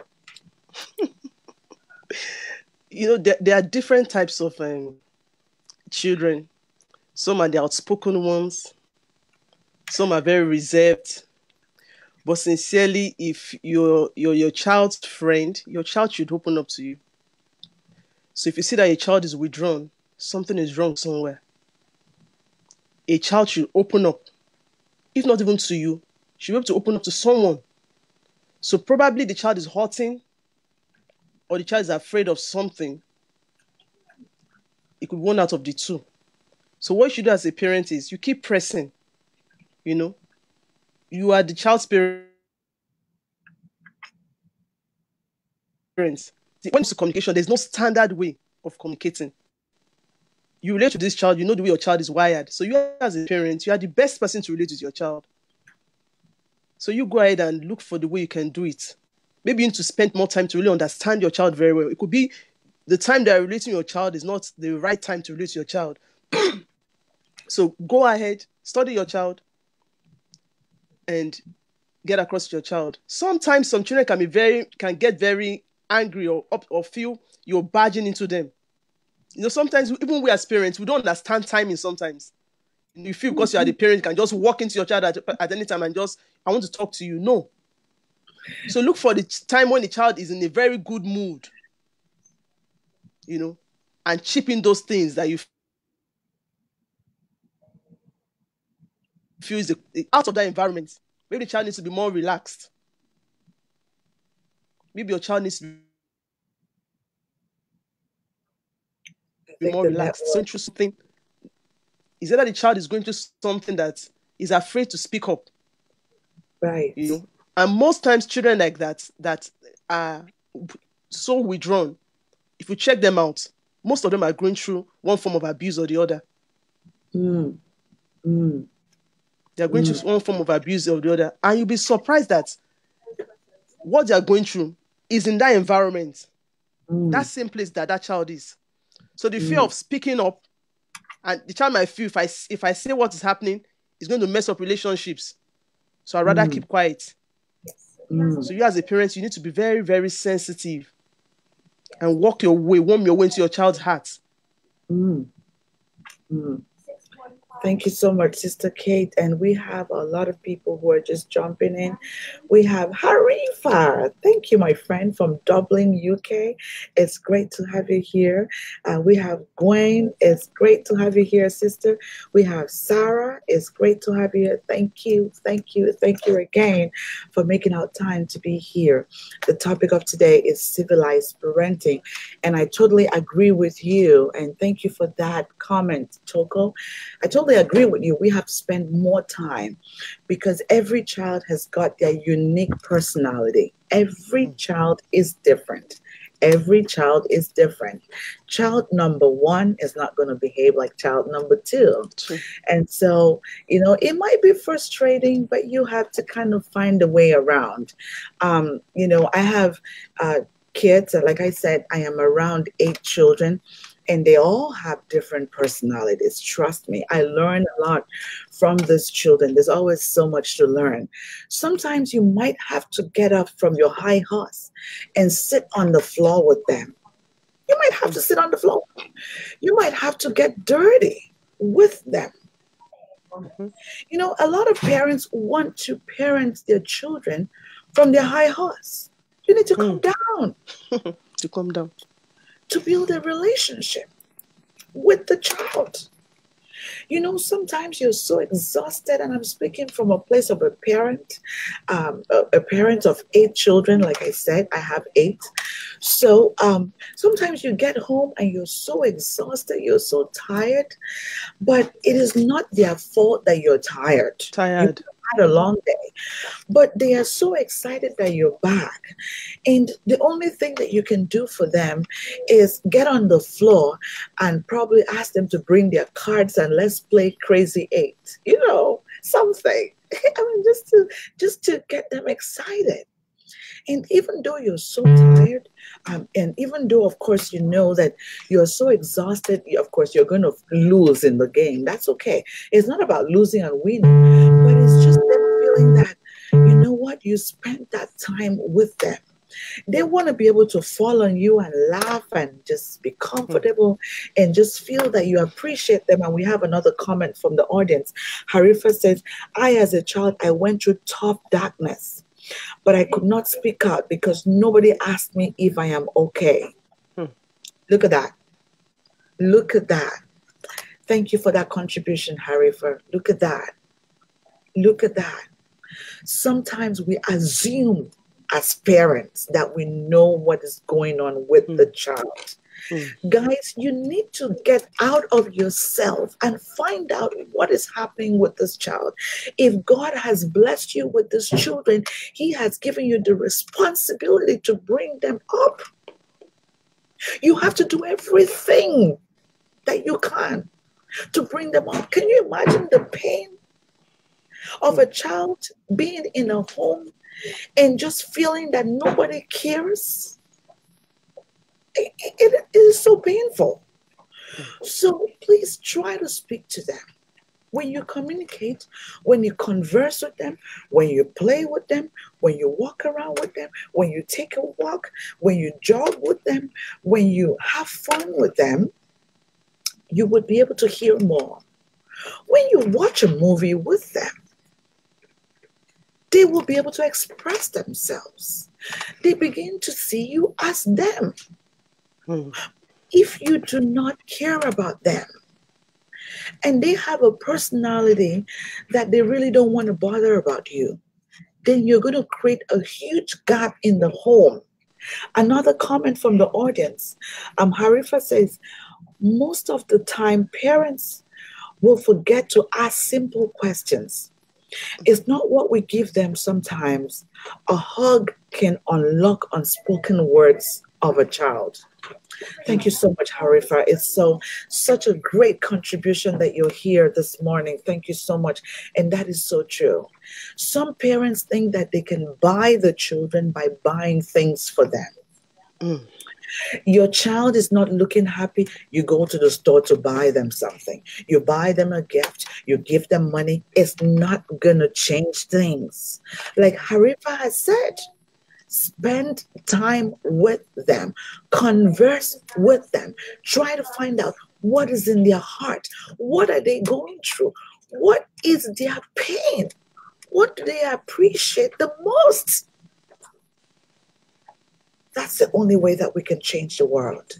There are different types of children. Some are the outspoken ones. Some are very reserved. But sincerely, if you're your child's friend, your child should open up to you. So if you see that your child is withdrawn, something is wrong somewhere. A child should open up. If not even to you, should be able to open up to someone. So probably the child is hurting, or the child is afraid of something. It could be one out of the two. So what you should do as a parent is you keep pressing. You are the child's parent. When it comes to communication, there's no standard way of communicating. You relate to this child, you know the way your child is wired. So you as a parent, you are the best person to relate with your child. So you go ahead and look for the way you can do it. Maybe you need to spend more time to really understand your child very well. It could be the time that you're relating to your child is not the right time to relate to your child. So go ahead, study your child, and get across to your child. Sometimes some children can get very angry or feel you're barging into them. Sometimes even we as parents, we don't understand timing sometimes. You feel because you are the parent, you can just walk into your child at any time and just, I want to talk to you. No. So look for the time when the child is in a very good mood, and chip in those things that you feel is out of that environment. Maybe the child needs to be more relaxed. Maybe your child needs to be more relaxed. So through something. Is either the child is going through something that is afraid to speak up. Right. And most times children like that are so withdrawn, if you check them out, most of them are going through one form of abuse or the other. They're going through one form of abuse or the other. And you'll be surprised that what they're going through is in that environment. That same place that child is. So the fear of speaking up, and the child might feel if I say what is happening, it's going to mess up relationships. So I'd rather keep quiet. So you as a parent, you need to be very, very sensitive and warm your way into your child's heart. Thank you so much, Sister Kate. And we have a lot of people who are just jumping in. We have Harifa. Thank you, my friend, from Dublin, UK. It's great to have you here. We have Gwen. It's great to have you here, sister. We have Sarah. It's great to have you here. Thank you. Thank you. Thank you again for making out time to be here. The topic of today is civilized parenting. And I totally agree with you. And thank you for that comment, Toko. I totally agree with you. We have to spend more time because every child has got their unique personality. Every child is different. Every child is different. Child number one is not going to behave like child number two. And so, it might be frustrating, but you have to kind of find a way around. I have kids. Like I said, I am around 8 children. And they all have different personalities. Trust me, I learn a lot from these children. There's always so much to learn. Sometimes you might have to get up from your high horse and sit on the floor with them. You might have to sit on the floor. You might have to get dirty with them. A lot of parents want to parent their children from their high horse. You need to calm down. To calm down. To build a relationship with the child. Sometimes you're so exhausted, and I'm speaking from a place of a parent of 8 children. Like I said, I have 8. So sometimes you get home and you're so exhausted, you're so tired, but it is not their fault that you're tired. You had a long day, but they are so excited that you're back. And the only thing that you can do for them is get on the floor and probably ask them to bring their cards and let's play Crazy 8, something. just to get them excited. And even though you're so tired, and even though, of course, you know that you're so exhausted, of course, you're going to lose in the game. That's okay. It's not about losing and winning, but it's just them feeling that, you spent that time with them. They want to be able to fall on you and laugh and just be comfortable and just feel that you appreciate them. And we have another comment from the audience. Harifa says, as a child, I went through tough darkness, but I could not speak out because nobody asked me if I am okay. Look at that. Look at that. Thank you for that contribution, Harifa. Look at that. Look at that. Sometimes we assume as parents that we know what is going on with the child. Guys, you need to get out of yourself and find out what is happening with this child. If God has blessed you with these children, He has given you the responsibility to bring them up. You have to do everything that you can to bring them up. Can you imagine the pain of a child being in a home and just feeling that nobody cares? It is so painful. So please try to speak to them. When you communicate, when you converse with them, when you play with them, when you walk around with them, when you take a walk, when you jog with them, when you have fun with them, you would be able to hear more. When you watch a movie with them, they will be able to express themselves. They begin to see you as them. Mm. If you do not care about them and they have a personality that they really don't want to bother about you, then you're going to create a huge gap in the home. Another comment from the audience, Harifa says, most of the time, parents will forget to ask simple questions. It's not what we give them sometimes. A hug can unlock unspoken words of a child. Thank you so much, Harifa. It's such a great contribution that you're here this morning. Thank you so much. And that is so true. Some parents think that they can buy the children by buying things for them. Mm. Your child is not looking happy, you go to the store to buy them something. You buy them a gift, you give them money. It's not going to change things. Like Harifa has said, spend time with them, converse with them, try to find out what is in their heart, what are they going through, what is their pain, what do they appreciate the most. That's the only way that we can change the world.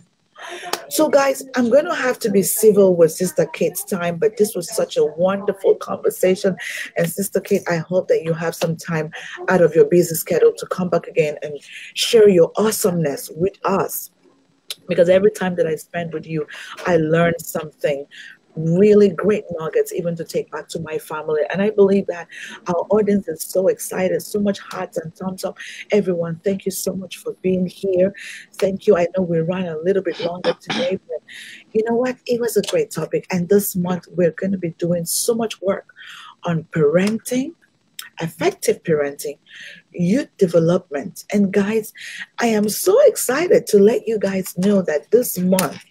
So, guys, I'm going to have to be civil with Sister Kate's time, but this was such a wonderful conversation. And Sister Kate, I hope that you have some time out of your busy schedule to come back again and share your awesomeness with us. Because every time that I spend with you, I learn something really great nuggets even to take back to my family. And I believe that our audience is so excited, so much hearts and thumbs up. Everyone, thank you so much for being here. Thank you. I know we ran a little bit longer today, but you know what? It was a great topic. And this month we're going to be doing so much work on parenting, effective parenting, youth development. And guys, I am so excited to let you guys know that this month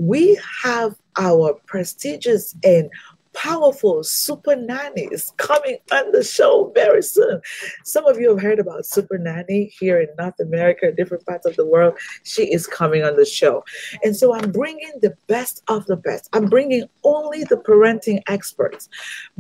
we have our prestigious and powerful super nannies coming on the show very soon. Some of you have heard about Super Nanny here in North America, different parts of the world. She is coming on the show. And so I'm bringing the best of the best. I'm bringing only the parenting experts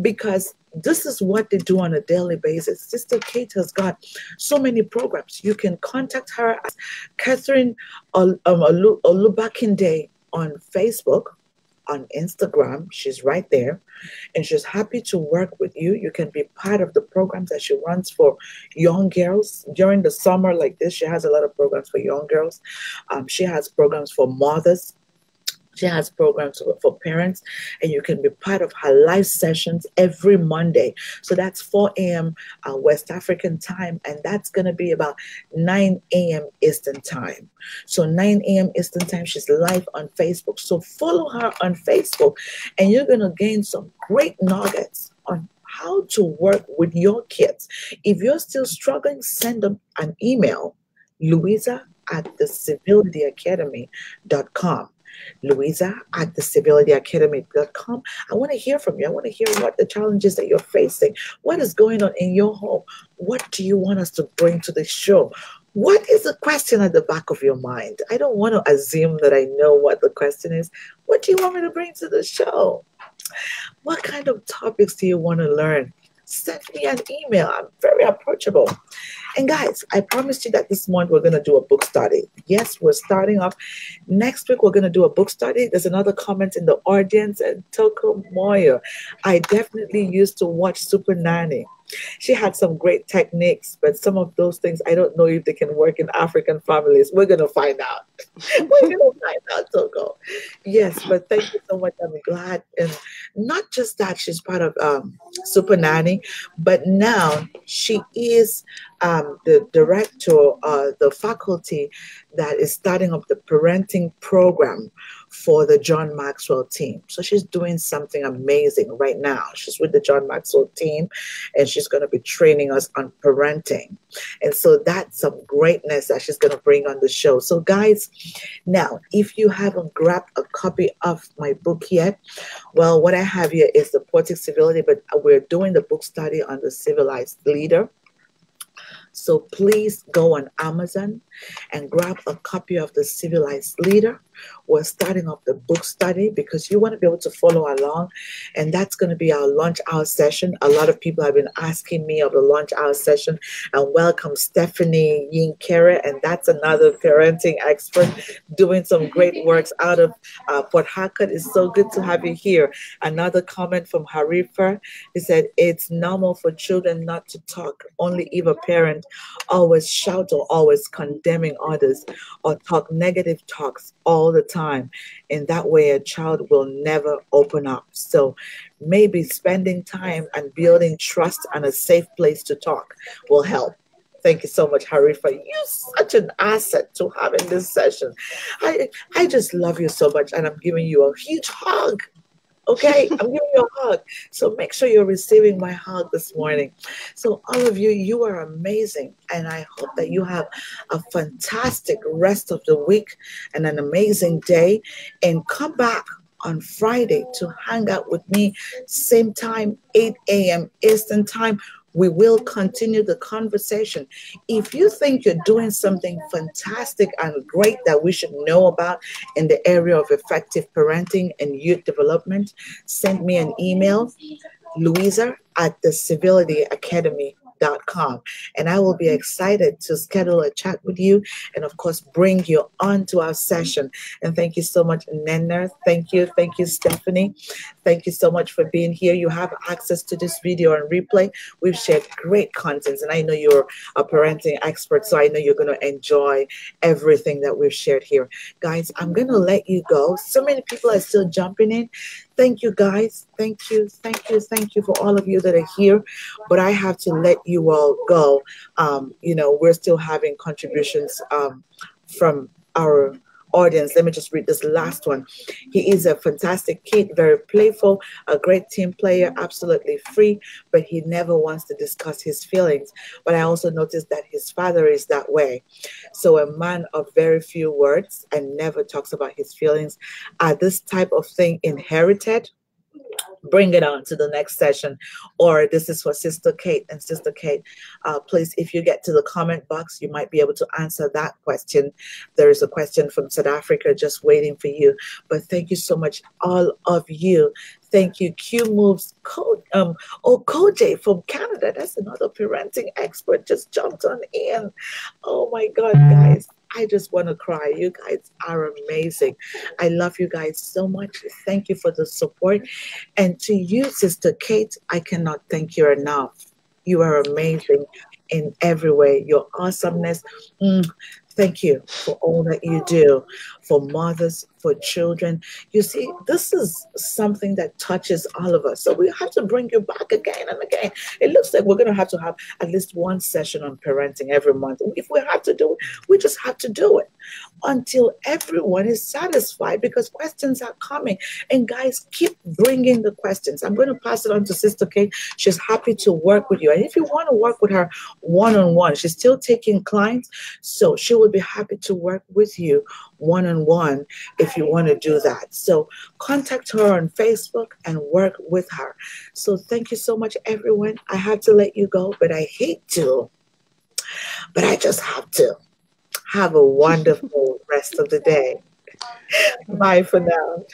because this is what they do on a daily basis. Sister Kate has got so many programs. You can contact her at Catherine Olubakinde on Facebook, on Instagram. She's right there, and she's happy to work with you. You can be part of the programs that she runs for young girls during the summer like this. She has a lot of programs for young girls. She has programs for mothers. She has programs for parents, and you can be part of her live sessions every Monday. So that's 4 a.m. West African time, and that's going to be about 9 a.m. Eastern time. So 9 a.m. Eastern time, she's live on Facebook. So follow her on Facebook, and you're going to gain some great nuggets on how to work with your kids. If you're still struggling, send them an email, Louisa at thecivilityacademy.com. Louisa at thecivilityacademy.com. I want to hear from you. I want to hear what the challenges that you're facing. What is going on in your home? What do you want us to bring to the show? What is the question at the back of your mind? I don't want to assume that I know what the question is. What do you want me to bring to the show? What kind of topics do you want to learn? Send me an email. I'm very approachable. And guys, I promised you that this month we're going to do a book study. Yes, we're starting off. Next week, we're going to do a book study. There's another comment in the audience, and Toko Moyo. I definitely used to watch Super Nanny. She had some great techniques, but some of those things, I don't know if they can work in African families. We're going to find out. We're going to find out, Toko. Yes, but thank you so much. I'm glad. And not just that she's part of Super Nanny, but now she is the director, the faculty that is starting up the parenting program for the John Maxwell team. So she's doing something amazing right now. She's with the John Maxwell team, and she's going to be training us on parenting. And so that's some greatness that she's going to bring on the show. So guys, now, if you haven't grabbed a copy of my book yet, well, what I have here is the Poetic Civility, but we're doing the book study on the Civilized Leader. So please go on Amazon and grab a copy of the Civilized Leader. We're starting up the book study because you want to be able to follow along. And that's going to be our lunch hour session. A lot of people have been asking me of the lunch hour session. And welcome Stephanie Yinkere. And that's another parenting expert doing some great works out of Port Harcourt. It's so good to have you here. Another comment from Harifa. He said, it's normal for children not to talk, only if a parent always shout or always condemning others or talk negative talks all the time. In that way, a child will never open up. So maybe spending time and building trust and a safe place to talk will help. Thank you so much, Harifa. You're such an asset to have in this session. I just love you so much, and I'm giving you a huge hug. Okay, I'm giving you a hug. So make sure you're receiving my hug this morning. So all of you, you are amazing. And I hope that you have a fantastic rest of the week and an amazing day. And come back on Friday to hang out with me, same time, 8 a.m. Eastern time. We will continue the conversation. If you think you're doing something fantastic and great that we should know about in the area of effective parenting and youth development, send me an email, Louisa at thecivilityacademy.com, and I will be excited to schedule a chat with you and of course bring you on to our session. And thank you so much, Nenner. Thank you, Stephanie. Thank you so much for being here. You have access to this video on replay. We've shared great content, and I know you're a parenting expert, so I know you're going to enjoy everything that we've shared here. Guys, I'm going to let you go. So many people are still jumping in. Thank you, guys. Thank you for all of you that are here. But I have to let you all go. We're still having contributions from our audience. Let me just read this last one. He is a fantastic kid, very playful, a great team player, absolutely free, but he never wants to discuss his feelings. But I also noticed that his father is that way. So a man of very few words and never talks about his feelings. Are this type of thing inherited? Bring it on to the next session. Or this is for Sister Kate. And Sister Kate, please, if you get to the comment box, you might be able to answer that question. There is a question from South Africa just waiting for you. But thank you so much, all of you. Thank you, Q Moves. Koj from Canada. That's another parenting expert. Just jumped on in. Oh my God, guys. I just want to cry. You guys are amazing. I love you guys so much. Thank you for the support. And to you, Sister Kate, I cannot thank you enough. You are amazing in every way. Your awesomeness. Thank you for all that you do for mothers, for children. You see, this is something that touches all of us. So we have to bring you back again and again. It looks like we're going to have at least one session on parenting every month. If we have to do it, we just have to do it until everyone is satisfied, because questions are coming. And guys, keep bringing the questions. I'm going to pass it on to Sister Kate. She's happy to work with you. And if you want to work with her one-on-one, she's still taking clients. So she will be happy to work with you one-on-one if you want to do that. So contact her on Facebook and work with her. So thank you so much, everyone. I have to let you go, but I hate to, but I just have to. Have a wonderful rest of the day. Bye for now.